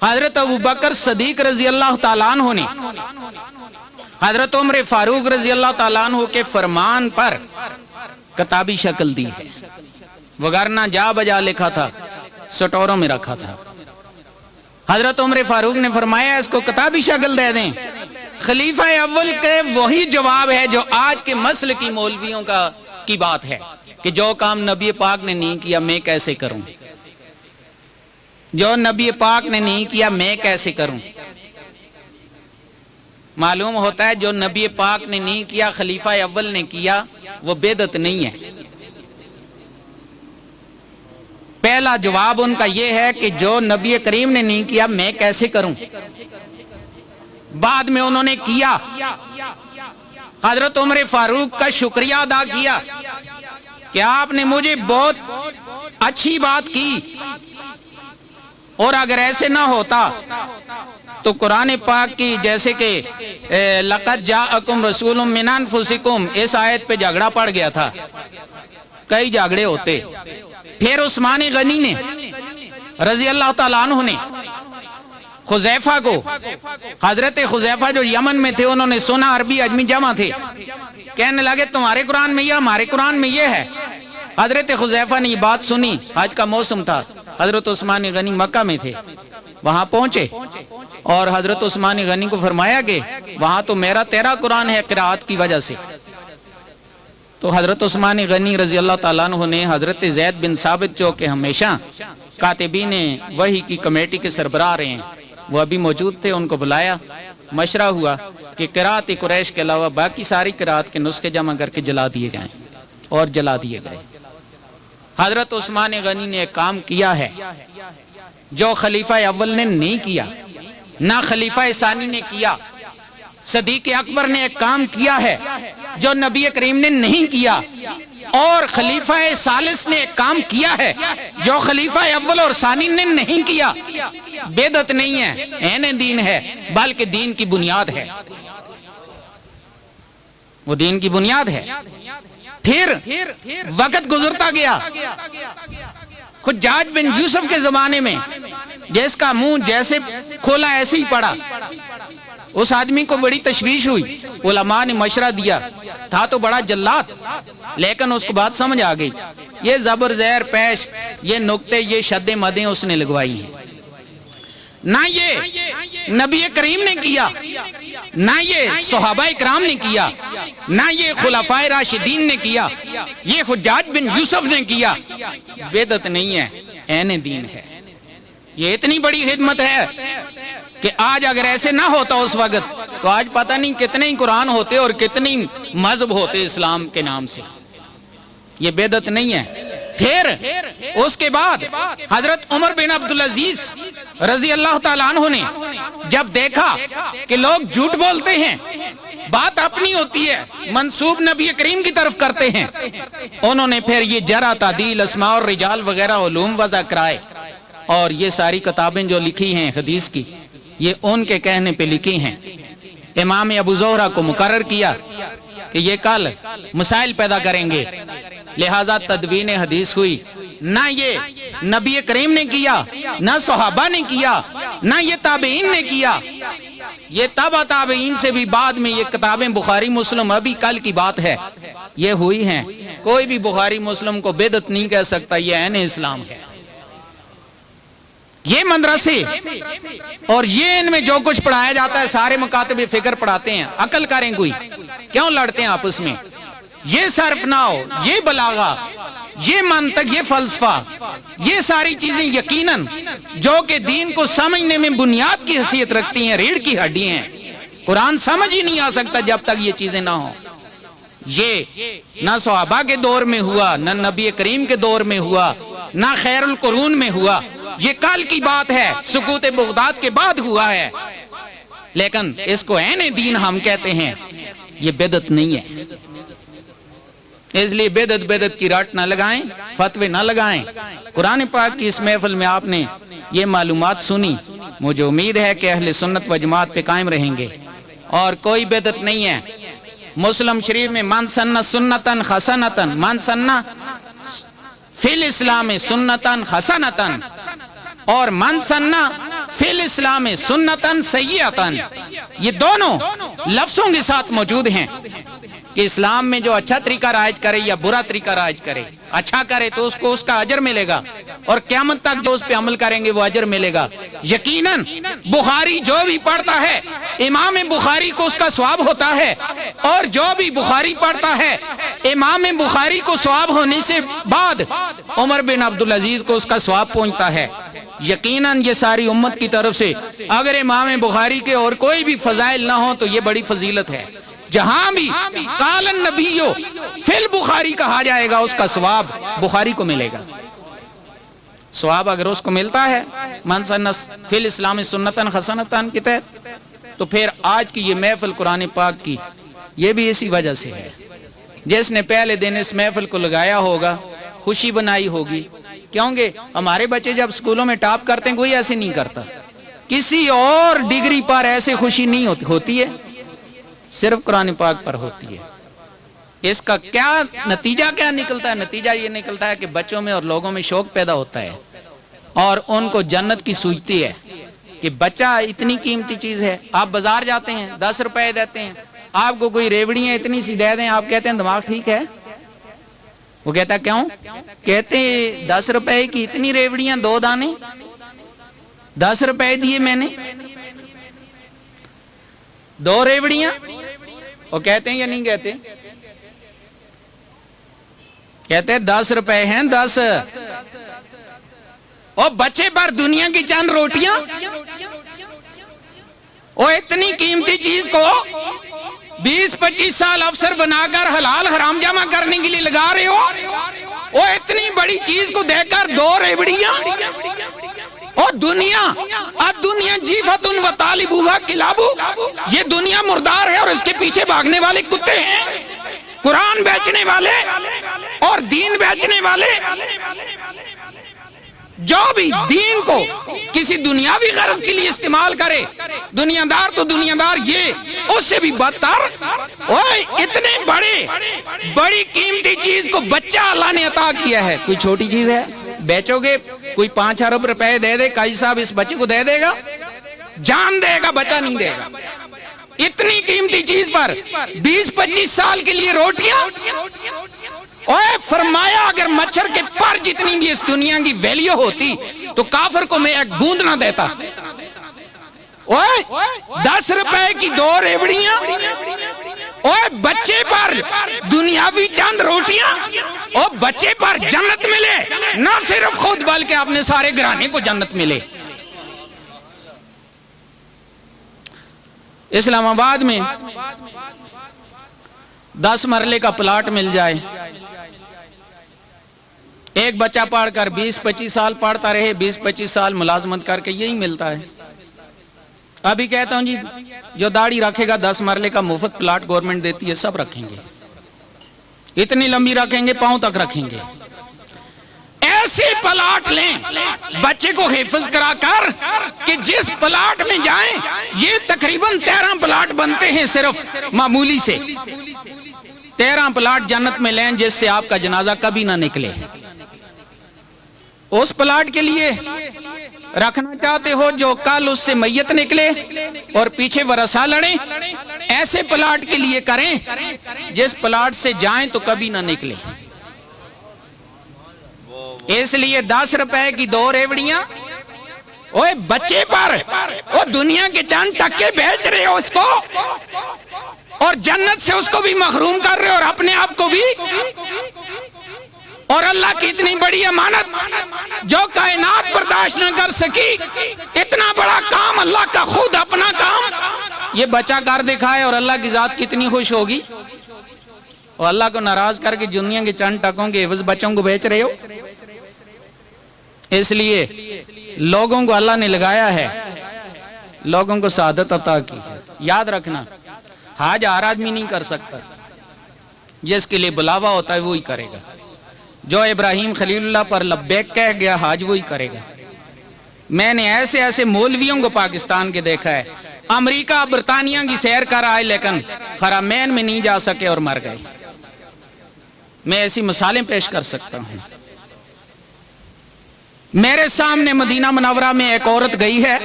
حضرت ابوبکر صدیق رضی اللہ تعالیٰ عنہ نے حضرت عمر فاروق رضی اللہ تعالیٰ عنہ کے فرمان پر کتابی شکل دی ہے، وگرنہ جا بجا لکھا تھا، سٹوروں میں رکھا تھا۔ حضرت عمر فاروق نے فرمایا اس کو کتابی شکل دے دیں۔ خلیفہ اول کے وہی جواب ہے جو آج کے مسلکی مولویوں کی بات ہے کہ جو کام نبی پاک نے نہیں کیا میں کیسے کروں، جو نبی پاک نے نہیں کیا میں کیسے کروں۔ معلوم ہوتا ہے جو نبی پاک نے نہیں کیا خلیفہ اول نے کیا وہ بدعت نہیں ہے۔ پہلا جواب ان کا یہ ہے کہ جو نبی کریم نے نہیں کیا میں کیسے کروں۔ بعد میں انہوں نے کیا، حضرت عمر فاروق کا شکریہ ادا کیا کہ آپ نے مجھے بہت اچھی بات کی، اور اگر ایسے نہ ہوتا تو قرآن پاک کی جیسے کہ لَقَدْ جَاءَكُمْ رَسُولٌ مِّنْ أَنفُسِكُمْ اس آیت پہ جھگڑا پڑ گیا تھا، کئی جھگڑے ہوتے۔ پھر عثمان غنی نے رضی اللہ تعالیٰ عنہ نے خزیفہ کو، حضرت خزیفہ جو یمن میں تھے، انہوں نے سنا عربی اجمی جمع تھے، کہنے لگے تمہارے قرآن میں یہ ہمارے قرآن میں یہ ہے۔ حضرت خزیفہ نے یہ بات سنی، حج کا موسم تھا، حضرت عثمان غنی مکہ میں تھے، وہاں پہنچے اور حضرت عثمان غنی کو فرمایا کہ وہاں تو میرا تیرا قرآن ہے قرآت کی وجہ سے۔ تو حضرت عثمان غنی رضی اللہ تعالیٰ عنہ نے حضرت زید بن ثابت جو کہ ہمیشہ کاتبین وحی کی کمیٹی کے سربراہ رہے ہیں، وہ ابھی موجود تھے، ان کو بلایا، مشورہ ہوا کہ قرآت قریش کے علاوہ باقی ساری قرآت کے نسخے جمع کر کے جلا دیے جائیں، اور جلا دیے گئے۔ حضرت عثمان غنی نے ایک کام کیا ہے جو خلیفہ اول نے نہیں کیا، نہ خلیفہ ثانی نے کیا۔ صدیق اکبر نے ایک کام کیا ہے جو نبی کریم نے نہیں کیا، اور خلیفہ ثالث نے ایک کام کیا ہے جو خلیفہ اول اور ثانی نے نہیں کیا۔ بدعت نہیں ہے، عین دین ہے، بلکہ دین کی بنیاد ہے، وہ دین کی بنیاد ہے۔ پھر وقت گزرتا گیا، حجاج بن یوسف کے زمانے میں جس کا منہ جیسے کھولا ایسے ہی پڑا، اس آدمی کو بڑی تشویش ہوئی، علماء نے مشورہ دیا، تھا تو بڑا جلات، لیکن اس کو بات سمجھ آ گئی، یہ زبر زیر پیش، یہ نقطے، یہ شد مدیں اس نے لگوائی ہیں۔ نہ یہ نبی کریم نے کیا، نہ یہ صحابہ اکرام نے کیا، نہ یہ خلفائے راشدین نے کیا، یہ حجاج بن یوسف نے کیا۔ بدعت نہیں ہے، عین دین ہے۔ یہ اتنی بڑی خدمت ہے کہ آج اگر ایسے نہ ہوتا اس وقت تو آج پتہ نہیں کتنے ہی قرآن ہوتے اور کتنی مذہب ہوتے اسلام کے نام سے۔ یہ بدعت نہیں ہے۔ پھر اس کے بعد حضرت عمر بن عبدالعزیز رضی اللہ تعالیٰ عنہ نے جب دیکھا کہ لوگ جھوٹ بولتے ہیں، بات اپنی ہوتی ہے، منسوب نبی کریم کی طرف کرتے ہیں، انہوں نے پھر یہ جرح، تعدیل، اسماء اور رجال وغیرہ علوم وضع کرائے، اور یہ ساری کتابیں جو لکھی ہیں حدیث کی، یہ ان کے کہنے پہ لکھی ہیں۔ امام ابو زہرہ کو مقرر کیا کہ یہ کل مسائل پیدا کریں گے، لہذا تدوین حدیث ہوئی۔ نہ یہ نبی کریم نے کیا، نہ صحابہ نے کیا، نہ یہ تابعین نے کیا، یہ تبع تابعین سے بھی بعد میں یہ کتابیں بخاری مسلم ابھی کل کی بات ہے یہ ہوئی ہیں۔ کوئی بھی بخاری مسلم کو بدعت نہیں کہہ سکتا، یہ عین اسلام ہے۔ یہ مدرسے اور یہ ان میں جو کچھ پڑھایا جاتا ہے سارے مکاتب فکر پڑھاتے ہیں. عقل کریں کوئی, کیوں لڑتے ہیں آپس میں؟ یہ صرف نحو, یہ بلاغہ, یہ منطق, یہ فلسفہ, یہ ساری چیزیں یقیناً جو کہ دین کو سمجھنے میں بنیاد کی حیثیت رکھتی ہیں, ریڑھ کی ہڈی ہیں. قرآن سمجھ ہی نہیں آ سکتا جب تک یہ چیزیں نہ ہوں. یہ نہ صحابہ کے دور میں ہوا, نہ نبی کریم کے دور میں ہوا, نہ خیر القرون میں ہوا. یہ کل کی بات ہے, سقوط بغداد کے بعد ہوا ہے. لیکن اس کو عین دین ہم کہتے ہیں. یہ بدعت نہیں ہے. اس لیے بدعت کی رٹ نہ لگائیں, فتوے نہ لگائیں. قرآن پاک کی اس محفل میں آپ نے یہ معلومات سنی, مجھے امید ہے کہ اہل سنت و جماعت پہ قائم رہیں گے اور کوئی بدعت نہیں ہے. مسلم شریف میں من سنہ سنتن حسنتن, من سنہ فی الاسلام سنتن حسنتن اور من سنہ فی الاسلام سنتن سیئتن, یہ دونوں لفظوں کے ساتھ موجود ہیں کہ اسلام میں جو اچھا طریقہ رائج کرے یا برا طریقہ رائج کرے, اچھا کرے تو اس کو اس کا اجر ملے گا, اور قیامت تک جو اس پہ عمل کریں گے وہ اجر ملے گا. یقیناً بخاری جو بھی پڑھتا ہے امام بخاری کو اس کا ثواب ہوتا ہے, اور جو بھی بخاری پڑھتا ہے امام بخاری کو ثواب ہونے سے بعد عمر بن عبدالعزیز کو اس کا ثواب پہنچتا ہے. یقیناً یہ ساری امت کی طرف سے اگر امام بخاری کے اور کوئی بھی فضائل نہ ہو تو یہ بڑی فضیلت ہے. جہاں بھی قال النبی فی البخاری کہا جائے گا اس کا ثواب بخاری کو ملے گا. ثواب اگر اس کو ملتا ہے من سنہ فی الاسلام سنتن حسنتن کے تحت, تو پھر آج کی یہ محفل قرآن پاک کی یہ بھی اسی وجہ سے ہے. جس نے پہلے دن اس محفل کو لگایا ہوگا خوشی بنائی ہوگی, کیونکہ ہمارے بچے جب اسکولوں میں ٹاپ کرتے ہیں کوئی ایسے نہیں کرتا, کسی اور ڈگری پر ایسے خوشی نہیں ہوتی ہے, صرف قرآن پاک پر ہوتی ہے. اس کا کیا نتیجہ کیا نکلتا ہے؟ نتیجہ یہ نکلتا ہے کہ بچوں میں اور لوگوں میں شوق پیدا ہوتا ہے اور ان کو جنت کی سوچتی ہے کہ بچہ اتنی قیمتی چیز ہے. آپ بازار جاتے ہیں 10 روپے دیتے ہیں, آپ کو کوئی ریوڑیاں اتنی سی دے دیں, آپ کہتے ہیں دماغ ٹھیک ہے؟ وہ کہتا ہے کیوں؟ کہتے ہیں 10 روپے کی اتنی ریوڑیاں, 2 دانے 10 روپے دیے میں نے, 2 ریوڑیاں. وہ کہتے ہیں یا نہیں کہتے؟ کہتے ہیں 10 روپے ہیں 10. اور بچے پر دنیا کی چند روٹیاں, وہ اتنی قیمتی چیز کو 20-25 سال افسر بنا کر حلال حرام جمع کرنے کے لیے لگا رہے ہو, وہ اتنی بڑی چیز کو دیکھ کر 2 ریوڑیاں. اور دنیا, اب دنیا جیفت و طالبوہا کلابو, یہ دنیا مردار ہے اور اس کے پیچھے بھاگنے والے کتے ہیں. قرآن بیچنے والے اور دین بیچنے والے, جو بھی دین کو کسی دنیاوی غرض کے لیے استعمال کرے, دنیا دار تو دنیا دار, یہ اس سے بھی بدتر. اتنے بڑی قیمتی چیز کو بچہ اللہ نے عطا کیا ہے, کوئی چھوٹی چیز ہے؟ بیچو گے, کوئی 5 ارب روپے دے دے, قاضی صاحب اس بچے کو دے دے گا؟ جان دے گا, بچہ نہیں دے گا. اتنی قیمتی چیز پر 20-25 سال کے لیے روٹیاں. اوے فرمایا اگر مچھر کے پر جتنی بھی اس دنیا کی ویلیو ہوتی تو کافر کو میں ایک بوند نہ دیتا. اوے 10 روپے کی 2 ریوڑیاں, اوے بچے پر دنیاوی چند روٹیاں, اور بچے پر جنت ملے, نہ صرف خود بلکہ اپنے سارے گھرانے کو جنت ملے. اسلام آباد میں 10 مرلے کا پلاٹ مل جائے, ایک بچہ پڑھ کر 20-25 سال پڑھتا رہے, 20-25 سال ملازمت کر کے یہی ملتا ہے. ابھی کہتا ہوں جی جو داڑھی رکھے گا 10 مرلے کا مفت پلاٹ گورنمنٹ دیتی ہے, سب رکھیں گے, اتنی لمبی رکھیں گے, پاؤں تک رکھیں گے. ایسے پلاٹ لیں بچے کو حفظ کرا کر کہ جس پلاٹ میں جائیں, یہ تقریباً 13 پلاٹ بنتے ہیں صرف معمولی سے. 13 پلاٹ جنت میں لیں جس سے آپ کا جنازہ کبھی نہ نکلے. اس پلاٹ کے لیے رکھنا چاہتے ہو جو کل اس سے میت نکلے اور پیچھے ورثہ لڑیں, ایسے پلاٹ کے لیے کریں جس پلاٹ سے جائیں تو کبھی نہ نکلے. اس لیے 10 روپے کی 2 ریوڑیاں اوے بچے پر وہ دنیا کے چند ٹکے بیچ رہے ہو اس کو، اور جنت سے اس کو بھی محروم کر رہے ہو اور اپنے آپ کو بھی۔ اور اللہ کی اتنی بڑی امانت جو کائنات برداشت نہ کر سکی، اتنا بڑا کام اللہ کا خود اپنا کام یہ بچہ کر دکھائے، اور اللہ کی ذات کتنی خوش ہوگی۔ اور اللہ کو ناراض کر کے دنیا کے چند ٹکوں کے عوض بچوں کو بیچ رہے ہو۔ اس لیے لوگوں کو اللہ نے لگایا ہے، لوگوں کو سعادت عطا کی ہے۔ یاد رکھنا، حاج ہر آدمی نہیں کر سکتا، جس کے لیے بلاوا ہوتا ہے وہی کرے گا۔ جو ابراہیم خلیل اللہ پر لبیک کہہ گیا حاج وہی کرے گا۔ میں نے ایسے ایسے مولویوں کو پاکستان کے دیکھا ہے، امریکہ برطانیہ کی سیر کر آئے لیکن حرمین میں نہیں جا سکے اور مر گئے۔ میں ایسی مثالیں پیش کر سکتا ہوں۔ میرے سامنے مدینہ منورہ میں ایک عورت گئی ہے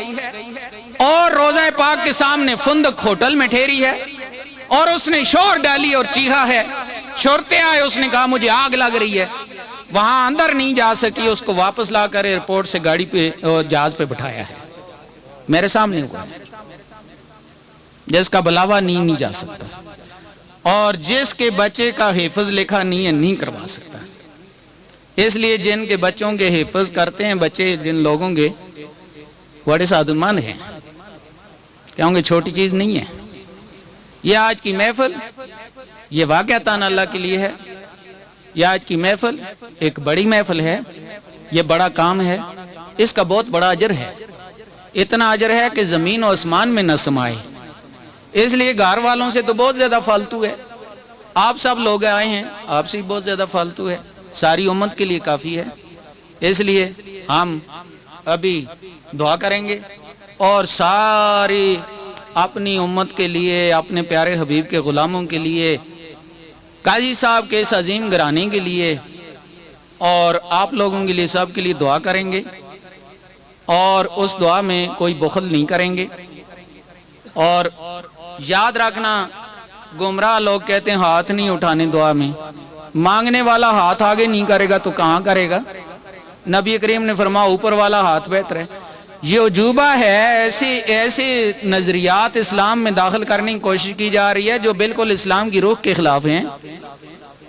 اور روضہ پاک کے سامنے فندق ہوٹل میں ٹھہری ہے، اور اس نے شور ڈالی اور چیخا ہے، شورتے آئے، اس نے کہا مجھے آگ لگ رہی ہے، وہاں اندر نہیں جا سکی، اس کو واپس لا کر ایئرپورٹ سے گاڑی پہ جہاز پہ بٹھایا ہے۔ میرے سامنے ہوا، جس کا بلاوا نہیں جا سکتا، اور جس کے بچے کا حفظ لکھا نہیں کروا سکتا۔ اس لیے جن کے بچوں کے حفظ کرتے ہیں بچے، جن لوگوں کے بڑے سعادت مند ہیں، کیونکہ چھوٹی چیز نہیں ہے۔ یہ آج کی محفل یہ واقعتاً اللہ کے لیے ہے، یہ آج کی محفل ایک بڑی محفل ہے، یہ بڑا کام ہے، اس کا بہت بڑا اجر ہے، اتنا اجر ہے کہ زمین و آسمان میں نہ سمائے۔ اس لیے گھر والوں سے تو بہت زیادہ فالتو ہے، آپ سب لوگ آئے ہیں، آپ سے بہت زیادہ فالتو ہے، ساری امت کے لیے کافی ہے۔ اس لیے ہم ابھی دعا کریں گے اور ساری اپنی امت کے لیے، اپنے پیارے حبیب کے غلاموں کے لیے، قاضی صاحب کے اس عظیم گھرانے کے لیے، اور آپ لوگوں کے لیے، سب کے لیے دعا کریں گے، اور اس دعا میں کوئی بخل نہیں کریں گے۔ اور یاد رکھنا، گمراہ لوگ کہتے ہیں ہاتھ نہیں اٹھانے دعا میں، مانگنے والا ہاتھ آگے نہیں کرے گا تو کہاں کرے گا؟ نبی کریم نے فرمایا اوپر والا ہاتھ بہتر ہے۔ یہ عجوبہ ہے، ایسے نظریات اسلام میں داخل کرنے کی کوشش کی جا رہی ہے جو بالکل اسلام کی روح کے خلاف ہیں۔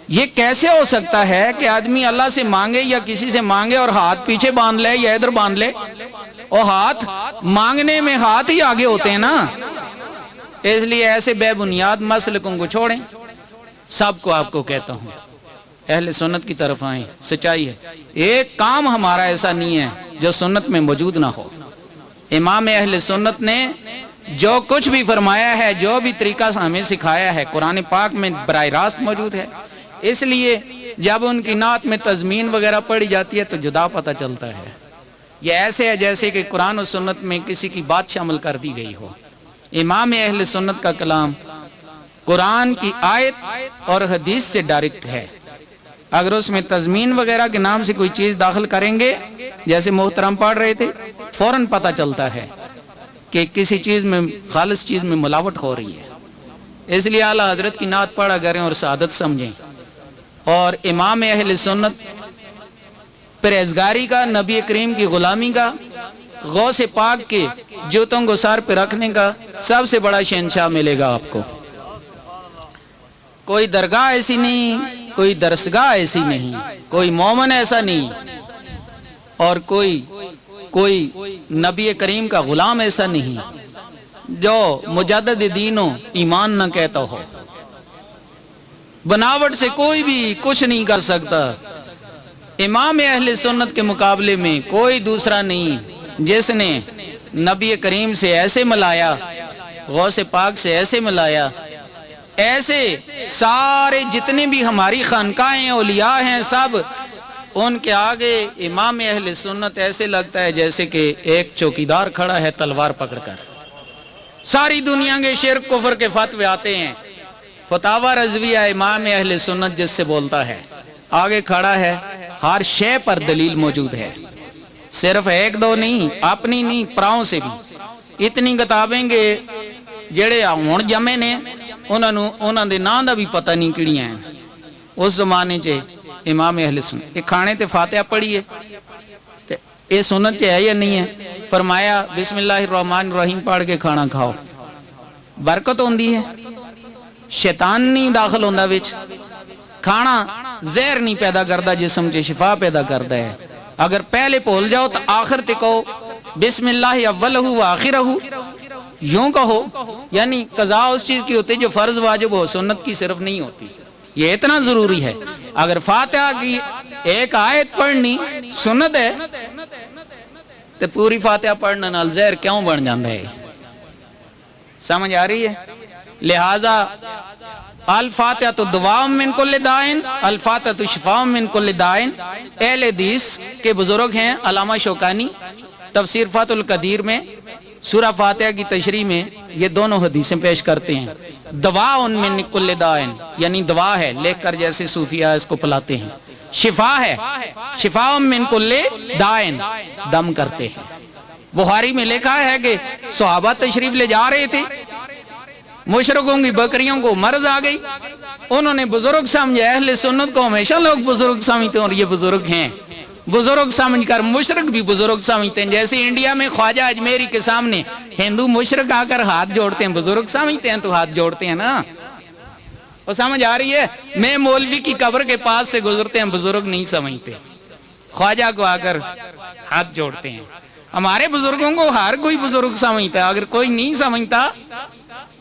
یہ کیسے ہو سکتا ہے کہ آدمی اللہ سے مانگے یا کسی سے مانگے اور ہاتھ پیچھے باندھ لے یا ادھر باندھ لے، اور ہاتھ مانگنے میں ہاتھ ہی آگے ہوتے ہیں نا۔ اس لیے ایسے بے بنیاد مسلکوں کو چھوڑیں۔ سب کو آپ کو کہتا ہوں، اہل سنت کی طرف آئیں، سچائی ہے۔ ایک کام ہمارا ایسا نہیں ہے جو سنت میں موجود نہ ہو۔ امام اہل سنت نے جو کچھ بھی فرمایا ہے، جو بھی طریقہ ہمیں سکھایا ہے، قرآن پاک میں براہ راست موجود ہے۔ اس لیے جب ان کی نعت میں تضمین وغیرہ پڑھی جاتی ہے تو جدا پتہ چلتا ہے۔ یہ ایسے ہے جیسے کہ قرآن و سنت میں کسی کی بات شامل کر دی گئی ہو۔ امام اہل سنت کا کلام قرآن کی آیت اور حدیث سے ڈائریکٹ ہے۔ اگر اس میں تضمین وغیرہ کے نام سے کوئی چیز داخل کریں گے، جیسے محترم پڑھ رہے تھے، فوراً پتہ چلتا ہے کہ کسی چیز میں، خالص چیز میں ملاوٹ ہو رہی ہے۔ اس لیے اعلیٰ حضرت کی نعت پڑھا کریں اور سعادت سمجھیں، اور امام اہل سنت پرہیزگاری کا، نبی کریم کی غلامی کا، غوث پاک کے جوتوں کو سر پہ رکھنے کا سب سے بڑا شہنشاہ ملے گا آپ کو۔ کوئی درگاہ ایسی نہیں، کوئی درسگاہ ایسی نہیں، کوئی مومن ایسا نہیں، اور کوئی نبی کریم کا غلام ایسا نہیں جو مجدد دین و ایمان نہ کہتا ہو۔ بناوٹ سے کوئی بھی کچھ نہیں کر سکتا۔ امام اہل سنت کے مقابلے میں کوئی دوسرا نہیں جس نے نبی کریم سے ایسے ملایا، غوث پاک سے ایسے ملایا، ایسے سارے جتنے بھی ہماری خانقاہیں اولیاء ہیں، سب ان کے آگے امام اہل سنت ایسے لگتا ہے جیسے کہ ایک چوکیدار کھڑا ہے تلوار پکڑ کر۔ ساری دنیا کے شرک کفر کے فتوے آتے ہیں، فتاوی رضویہ امام اہل سنت جس سے بولتا ہے، آگے کھڑا ہے، ہر شے پر دلیل موجود ہے، صرف ایک دو نہیں، اپنی نہیں، پراؤں سے بھی۔ اتنی کتابیں کہ جڑے ہون جمے نے انہاں دے نام دا بھی پتہ نہیں کیڑیاں ہیں۔ اس زمانے چ امام اہل سنت ایک کھانے تے فاتحہ پڑھیے، یہ سنت ہے یا نہیں ہے؟ فرمایا بسم اللہ الرحمن الرحیم پڑھ کے کھانا کھاؤ، برکت ہوندی ہے، شیطان نہیں داخل ہوندا وچ، کھانا زہر نہیں پیدا کرتا، جسم چ شفا پیدا کرتا ہے۔ اگر پہلے بھول جاؤ تو آخر تے کہو بسم اللہ اولہ و آخرہ، یوں کہو، یعنی قضا اس چیز کی ہوتی ہے جو فرض واجب ہو، سنت کی صرف نہیں ہوتی، یہ اتنا ضروری ہے۔ اگر فاتحہ کی ایک آیت پڑھنی سنت ہے تو پوری فاتحہ پڑھنا نال زہر کیوں بن جاندہ ہے؟ سمجھ آ رہی ہے؟ لہذا الفاتحہ تو دعا من کل دائن، الفاتحہ تو شفا من کل دائن۔ اہل حدیث کے بزرگ ہیں علامہ شوکانی، تفسیر فتح القدیر میں سورہ فاتحہ کی تشریح میں یہ دونوں حدیثیں پیش کرتے ہیں۔ دوا من کل دائن یعنی دوا ہے، لکھ کر جیسے صوفیہ اس کو پلاتے ہیں، شفا ہے، شفا من کل دائن، دم کرتے ہیں۔ بخاری میں لکھا ہے کہ صحابہ تشریف لے جا رہے تھے، مشرکوں کی بکریوں کو مرض آ گئی، انہوں نے بزرگ سمجھا، اہل سنت کو ہمیشہ لوگ بزرگ سمجھتے ہیں اور یہ بزرگ ہیں، بزرگ سمجھ کر مشرک بھی بزرگ سمجھتے ہیں۔ جیسے انڈیا میں خواجہ اجمیری کے سامنے ہندو مشرک آ کر ہاتھ جوڑتے ہیں، بزرگ سمجھتے ہیں تو ہاتھ جوڑتے ہیں نا، وہ سمجھ آ رہی ہے؟ میں مولوی کی قبر کے پاس سے گزرتے ہیں، بزرگ نہیں سمجھتے، خواجہ کو آ کر ہاتھ جوڑتے ہیں۔ ہمارے بزرگوں کو ہر کوئی بزرگ سمجھتا ہے، اگر کوئی نہیں سمجھتا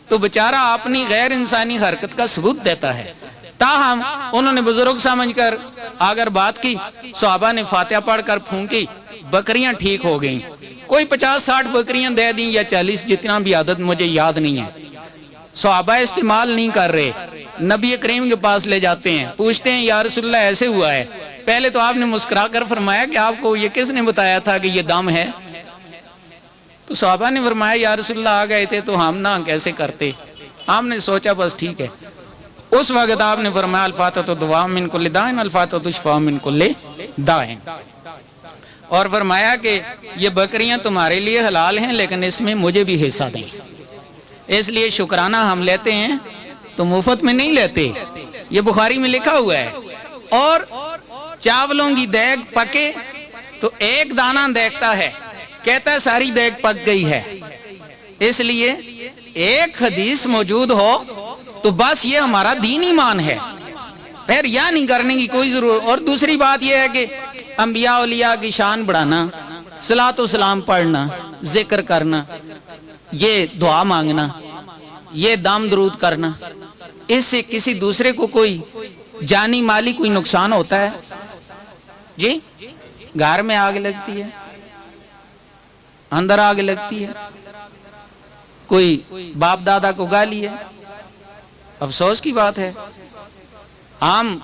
تو بیچارہ اپنی غیر انسانی حرکت کا ثبوت دیتا ہے۔ تاہم انہوں نے بزرگ سمجھ کر اگر بات کی، صحابہ نے فاتحہ پڑھ کر پھونکی، بکریاں ٹھیک ہو گئیں۔ کوئی 50-60 بکریاں دے دیں یا 40، جتنا بھی عدد مجھے یاد نہیں ہے، صحابہ استعمال نہیں کر رہے، نبی کریم کے پاس لے جاتے ہیں، پوچھتے ہیں یا رسول اللہ ایسے ہوا ہے۔ پہلے تو آپ نے مسکرا کر فرمایا کہ آپ کو یہ کس نے بتایا تھا کہ یہ دم ہے؟ تو صحابہ نے فرمایا یا رسول اللہ آ گئے تھے تو ہم نہ کیسے کرتے، ہم نے سوچا بس ٹھیک ہے۔ اس وقت آپ نے فرمایا الفاتحہ تو دعا من کل دائن، الفاتحہ تو شفا من کل دائن، اور فرمایا کہ یہ بکریاں تمہارے لیے حلال ہیں لیکن اس میں مجھے بھی حصہ دیں، اس لیے شکرانہ ہم لیتے ہیں تو مفت میں نہیں لیتے، یہ بخاری میں لکھا ہوا ہے۔ اور چاولوں کی دیگ پکے تو ایک دانہ دیکھتا ہے، کہتا ہے ساری دیگ پک گئی ہے، اس لیے ایک حدیث موجود ہو تو بس یہ ہمارا دین ایمان ہے، پھر یہ نہیں کرنے کی کوئی ضرورت۔ اور دوسری بات یہ ہے کہ انبیاء اولیاء کی شان بڑھانا، صلاۃ و سلام پڑھنا، ذکر کرنا، یہ دعا مانگنا، یہ دم درود کرنا، اس سے کسی دوسرے کو کوئی جانی مالی کوئی نقصان ہوتا ہے؟ جی، گھر میں آگ لگتی ہے، اندر آگ لگتی ہے، کوئی باپ دادا کو گالی ہے، افسوس کی بات ہے۔ ہم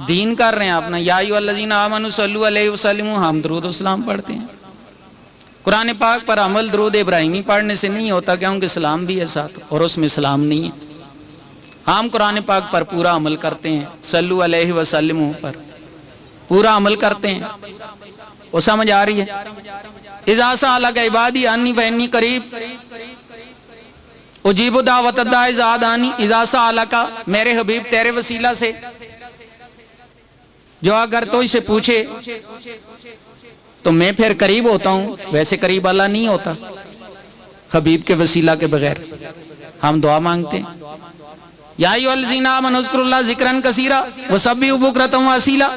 دین کر رہے ہیں اپنا، یا ایھا الذین آمنوا صلوا علیہ وسلم، ہم درود و سلام پڑھتے ہیں۔ قرآن پاک پر عمل درود ابراہیمی پڑھنے سے نہیں ہوتا کیونکہ سلام بھی ہے ساتھ اور اس میں سلام نہیں ہے۔ ہم قرآن پاک پر پورا عمل کرتے ہیں، صلو علیہ وسلم پر پورا عمل کرتے ہیں، وہ سمجھ آ رہی ہے؟ اذا سألک عبادی انی فانی قریب اجیب دعوت الداع اذا دعانی، اذا سألک، میرے حبیب تیرے وسیلہ سے جو اگر تو اسے پوچھے تو میں پھر قریب ہوتا ہوں، ویسے قریب اللہ نہیں ہوتا حبیب کے وسیلہ کے بغیر۔ ہم دعا مانگتے ہیں، یا ایھا الذین آمنوا اذکروا اللہ ذکرا کثیرا وسبحوہ بکرۃ واصیلا،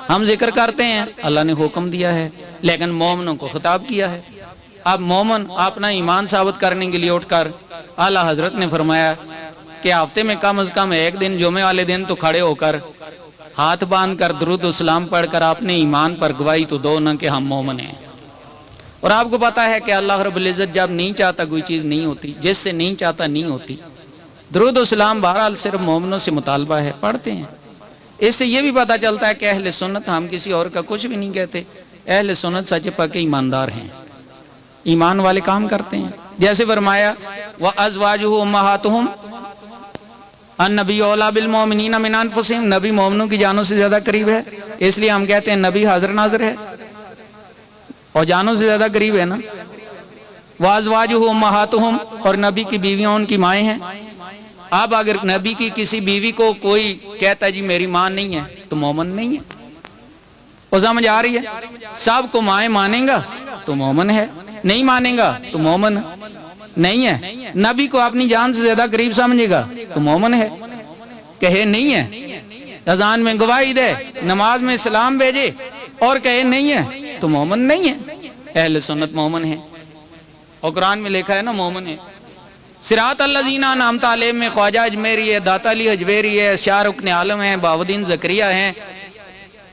ہم ذکر کرتے ہیں، اللہ نے حکم دیا ہے لیکن مومنوں کو خطاب کیا ہے۔ اب مومن اپنا ایمان ثابت کرنے کے لیے اٹھ کر اعلیٰ حضرت نے فرمایا کہ ہفتے میں کم از کم ایک دن جمعے والے دن تو کھڑے ہو کر ہاتھ باندھ کر درود و سلام پڑھ کر اپنے ایمان پر گواہی تو دو نہ کہ ہم مومن ہیں۔ اور آپ کو پتا ہے کہ اللہ رب العزت جب نہیں چاہتا کوئی چیز نہیں ہوتی، جس سے نہیں چاہتا نہیں ہوتی۔ درود و سلام بہرحال صرف مومنوں سے مطالبہ ہے، پڑھتے ہیں۔ اس سے یہ بھی پتہ چلتا ہے کہ اہل سنت، ہم کسی اور کا کچھ بھی نہیں کہتے، اہل سنت سچے پکے ایماندار ہیں، ایمان والے کام کرتے ہیں۔ جیسے فرمایا وَأَزْوَاجُهُ أُمَّهَاتُهُمْ النبی اولیٰ بالمؤمنین من انفسہم، نبی مومنوں کی جانوں سے زیادہ قریب ہے، اس لیے ہم کہتے ہیں نبی حاضر ناظر ہے اور جانوں سے زیادہ قریب ہے نا۔ وَأَزْوَاجُهُ أُمَّهَاتُهُمْ، اور نبی کی بیویاں ان کی مائیں ہیں۔ اب اگر نبی کی کسی بیوی کو کوئی کہتا ہے جی میری ماں نہیں ہے تو مومن نہیں ہے، وہ سمجھ آ رہی ہے؟ سب کو مائیں مانے گا تو مومن ہے، نہیں مانے گا تو مومن نہیں ہے۔ نبی کو اپنی جان سے زیادہ قریب سمجھے گا تو مومن ہے، کہے نہیں ہے، اذان میں گواہی دے، نماز میں سلام بھیجے اور کہے نہیں ہے تو مومن نہیں ہے۔ اہل سنت مومن ہے، اور قرآن میں لکھا ہے نا مومن ہے۔ صراط الذین انعمت علیہم میں خواجہ اجمیری ہے، داتا علی حجویری ہے، شاہ رکن عالم ہے، بہاؤالدین زکریا ہیں،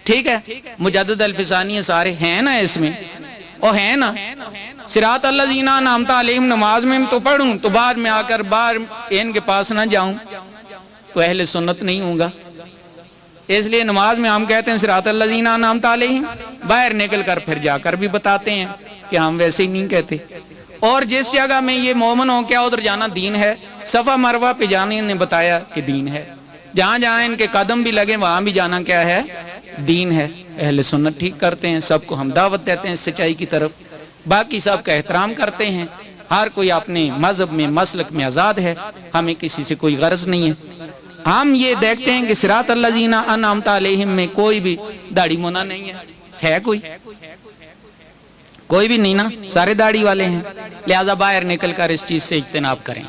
ٹھیک ہے، مجدد الفسانی سارے ہیں نا اس میں، اور ہیں نا۔ صراط الذین انعمت علیہم نماز میں تو پڑھوں تو بعد میں آ کر باہر ان کے پاس نہ جاؤں تو اہل سنت نہیں ہوں گا۔ اس لیے نماز میں ہم کہتے ہیں صراط الذین انعمت علیہم، باہر نکل کر پھر جا کر بھی بتاتے ہیں کہ ہم ویسے ہی نہیں کہتے۔ اور جس جگہ میں یہ مومن ہو کیا ادھر جانا دین ہے، صفا مروہ پہ جانے نے بتایا کہ دین ہے، جہاں جہاں ان کے قدم بھی لگے وہاں بھی جانا کیا ہے، دین ہے۔ اہل سنت ٹھیک کرتے ہیں، سب کو ہم دعوت دیتے ہیں سچائی کی طرف، باقی سب کا احترام کرتے ہیں، ہر کوئی اپنے مذہب میں مسلک میں آزاد ہے، ہمیں کسی سے کوئی غرض نہیں ہے۔ ہم یہ دیکھتے ہیں کہ صراط الذین انعمت علیہم میں کوئی بھی داڑھی مونا نہیں ہے کوئی بھی نہیں نا، سارے داڑھی والے ہیں، لہذا باہر نکل کر اس چیز سے اجتناب کریں۔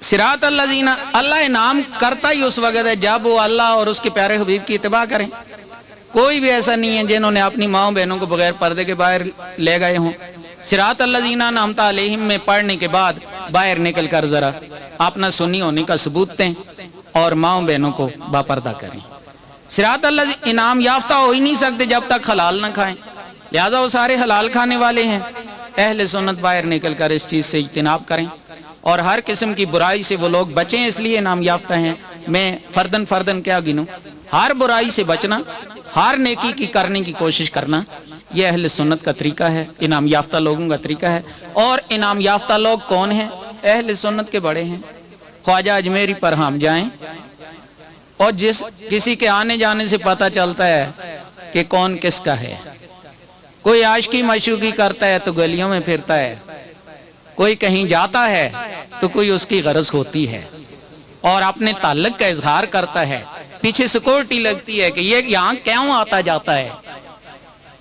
صراط الذین، اللہ انعام کرتا ہی اس وقت ہے جب وہ اللہ اور اس کے پیارے حبیب کی اتباع کریں۔ کوئی بھی ایسا نہیں ہے جنہوں نے اپنی ماں بہنوں کو بغیر پردے کے باہر لے گئے ہوں۔ صراط الذین انعمت علیہم میں پڑھنے کے بعد باہر نکل کر ذرا اپنا سنی ہونے کا ثبوت دیں اور ماں بہنوں کو باپردہ کریں۔ صراط الذین، انعام یافتہ ہو ہی نہیں سکتے جب تک حلال نہ کھائیں، لہذا وہ سارے حلال کھانے والے ہیں۔ اہل سنت باہر نکل کر اس چیز سے اجتناب کریں اور ہر قسم کی برائی سے وہ لوگ بچیں، اس لیے انعام یافتہ ہیں۔ میں فردن کیا گنوں، ہر برائی سے بچنا، ہر نیکی کی کرنے کی کوشش کرنا، یہ اہل سنت کا طریقہ ہے، انعام یافتہ لوگوں کا طریقہ ہے۔ اور انعام یافتہ لوگ کون ہیں؟ اہل سنت کے بڑے ہیں۔ خواجہ اجمیری پر ہم جائیں اور جس کسی کے آنے جانے سے پتہ چلتا ہے کہ کون کس کا ہے۔ کوئی عاشقی معشوقی کرتا ہے تو گلیوں میں پھرتا ہے، کوئی کہیں جاتا ہے تو کوئی اس کی غرض ہوتی ہے اور اپنے تعلق کا اظہار کرتا ہے، پیچھے سیکورٹی لگتی ہے کہ یہ یہاں کیوں آتا جاتا ہے۔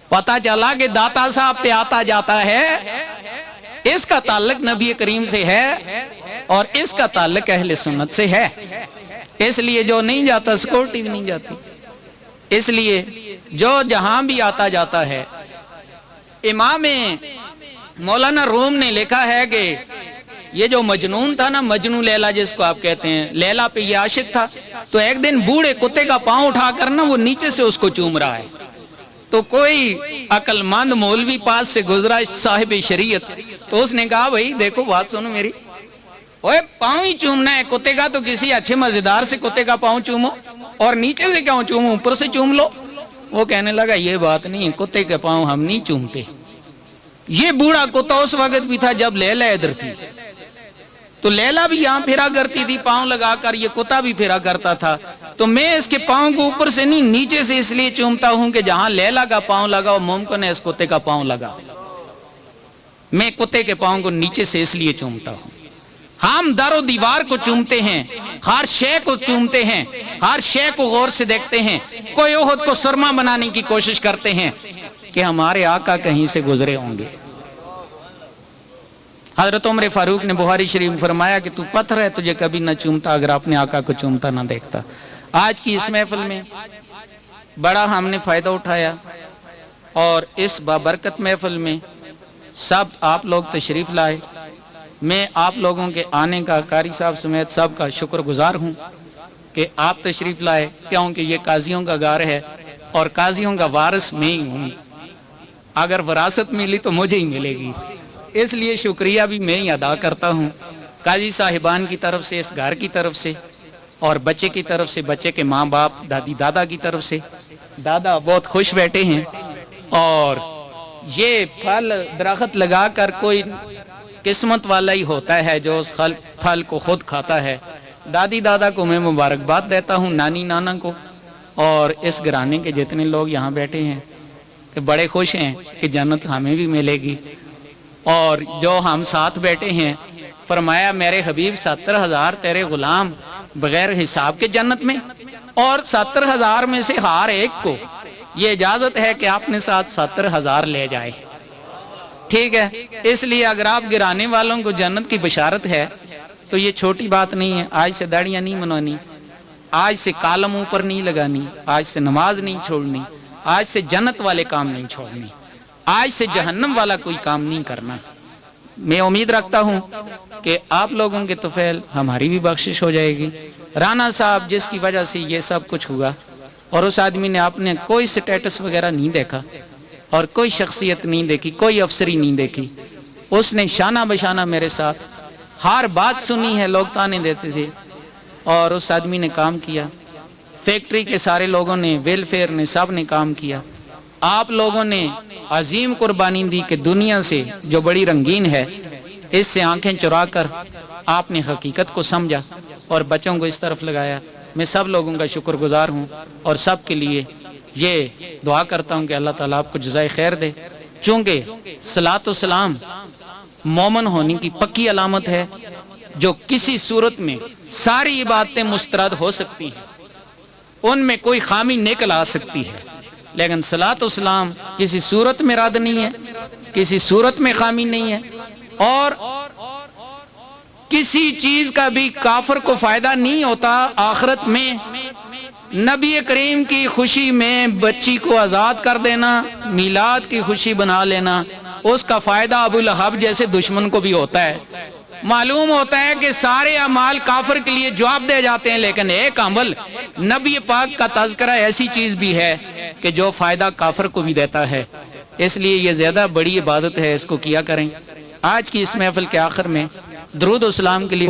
پتہ چلا کہ داتا صاحب پہ آتا جاتا ہے، اس کا تعلق نبی کریم سے ہے اور اس کا تعلق اہل سنت سے ہے، اس لیے جو نہیں جاتا سیکورٹی بھی نہیں جاتی۔ اس لیے جو جہاں بھی آتا جاتا ہے، امام مولانا روم نے لکھا ہے کہ یہ جو مجنون تھا نا، مجنون لیلا جس کو آپ کہتے ہیں، لیلا پہ یہ عاشق تھا، تو ایک دن بوڑھے کتے کا پاؤں اٹھا کر نا وہ نیچے سے اس کو چوم رہا ہے، تو کوئی عقل مند مولوی پاس سے گزرا صاحب شریعت، تو اس نے کہا بھائی دیکھو بات سنو میری، اوے پاؤں ہی چومنا ہے کتے کا تو کسی اچھے مزیدار سے کتے کا پاؤں چومو، اور نیچے سے کیوں چومو، اوپر سے چوم لو۔ وہ کہنے لگا یہ بات نہیں، کتے کے پاؤں ہم نہیں چومتے۔ یہ بوڑھا کتا اس وقت بھی تھا جب لیلا ادھر تھی، تو لیلا بھی یہاں پھرا کرتی تھی پاؤں لگا کر، یہ کتا بھی پھرا کرتا تھا، تو میں اس کے پاؤں کو اوپر سے نہیں نیچے سے اس لیے چومتا ہوں کہ جہاں لیلا کا پاؤں لگا وہ ممکن ہے اس کتے کا پاؤں لگا، میں کتے کے پاؤں کو نیچے سے اس لیے چومتا ہوں۔ ہم در و دیوار کو چومتے ہیں، ہر شے کو چومتے ہیں، ہر شے کو غور سے دیکھتے ہیں، کوئی احد کو سرما بنانے کی کوشش کرتے ہیں کہ ہمارے آقا کہیں سے گزرے ہوں گے۔ حضرت عمر فاروق نے بخاری شریف میں فرمایا کہ تو پتھر ہے، تجھے کبھی نہ چومتا اگر اپنے آقا کو چومتا نہ دیکھتا۔ آج کی اس محفل میں بڑا ہم نے فائدہ اٹھایا، اور اس بابرکت محفل میں سب آپ لوگ تشریف لائے، میں آپ لوگوں کے آنے کا قاری صاحب سمیت سب کا شکر گزار ہوں کہ آپ تشریف لائے، کیونکہ یہ قاضیوں کا گھر ہے اور قاضیوں کا وارث میں ہی ہوں، اگر وراثت ملی تو مجھے ہی ملے گی، اس لیے شکریہ بھی میں ہی ادا کرتا ہوں قاضی صاحبان کی طرف سے، اس گھر کی طرف سے، اور بچے کی طرف سے، بچے کے ماں باپ دادی دادا کی طرف سے۔ دادا بہت خوش بیٹھے ہیں، اور یہ پھل درخت لگا کر کوئی قسمت والا ہی ہوتا ہے جو اس پھل کو خود کھاتا ہے۔ دادی دادا کو میں مبارکباد دیتا ہوں، نانی نانا کو، اور اس گھرانے کے جتنے لوگ یہاں بیٹھے ہیں کہ بڑے خوش ہیں کہ جنت ہمیں بھی ملے گی۔ اور جو ہم ساتھ بیٹھے ہیں، فرمایا میرے حبیب 70,000 تیرے غلام بغیر حساب کے جنت میں، اور 70,000 میں سے ہر ایک کو یہ اجازت ہے کہ آپ نے ساتھ 70,000 لے جائے، ٹھیک ہے؟ اس لیے اگر آپ گرانے والوں کو جنت کی بشارت ہے تو یہ چھوٹی بات نہیں ہے۔ آج سے داڑیاں نہیں منوانی، آج سے کالم اوپر نہیں لگانی، آج سے نماز نہیں چھوڑنی، آج سے جنت والے کام نہیں چھوڑنی، آج سے جہنم والا کوئی کام نہیں کرنا۔ میں امید رکھتا ہوں کہ آپ لوگوں کے طفیل ہماری بھی بخشش ہو جائے گی۔ رانا صاحب جس کی وجہ سے یہ سب کچھ ہوا، اور اس آدمی نے آپ نے کوئی سٹیٹس وغیرہ نہیں دیکھا اور کوئی شخصیت نہیں دیکھی، کوئی افسری نہیں دیکھی، اس نے شانہ بشانہ میرے ساتھ ہر بات سنی ہے، لوگ تانے دیتے تھے اور اس آدمی نے کام کیا۔ فیکٹری کے سارے لوگوں نے، ویلفیئر نے، سب نے کام کیا۔ آپ لوگوں نے عظیم قربانی دی کہ دنیا سے جو بڑی رنگین ہے اس سے آنکھیں چرا کر آپ نے حقیقت کو سمجھا اور بچوں کو اس طرف لگایا۔ میں سب لوگوں کا شکر گزار ہوں اور سب کے لیے یہ دعا کرتا ہوں کہ اللہ تعالیٰ آپ کو جزائے خیر دے، چونکہ صلاۃ و سلام مومن ہونے کی پکی علامت ہے۔ جو کسی صورت میں ساری عبادتیں مسترد ہو سکتی ہیں، ان میں کوئی خامی نکل آ سکتی ہے، لیکن صلاۃ و سلام کسی صورت میں رد نہیں ہے، کسی صورت میں خامی نہیں ہے، اور کسی چیز کا بھی کافر کو فائدہ نہیں ہوتا آخرت میں۔ نبی کریم کی خوشی میں بچی کو آزاد کر دینا، میلاد کی خوشی بنا لینا، اس کا فائدہ ابو لہب جیسے دشمن کو بھی ہوتا ہے۔ معلوم ہوتا ہے کہ سارے اعمال کافر کے لیے جواب دے جاتے ہیں، لیکن ایک عمل نبی پاک کا تذکرہ ایسی چیز بھی ہے کہ جو فائدہ کافر کو بھی دیتا ہے، اس لیے یہ زیادہ بڑی عبادت ہے، اس کو کیا کریں۔ آج کی اس محفل کے آخر میں درود و سلام کے لیے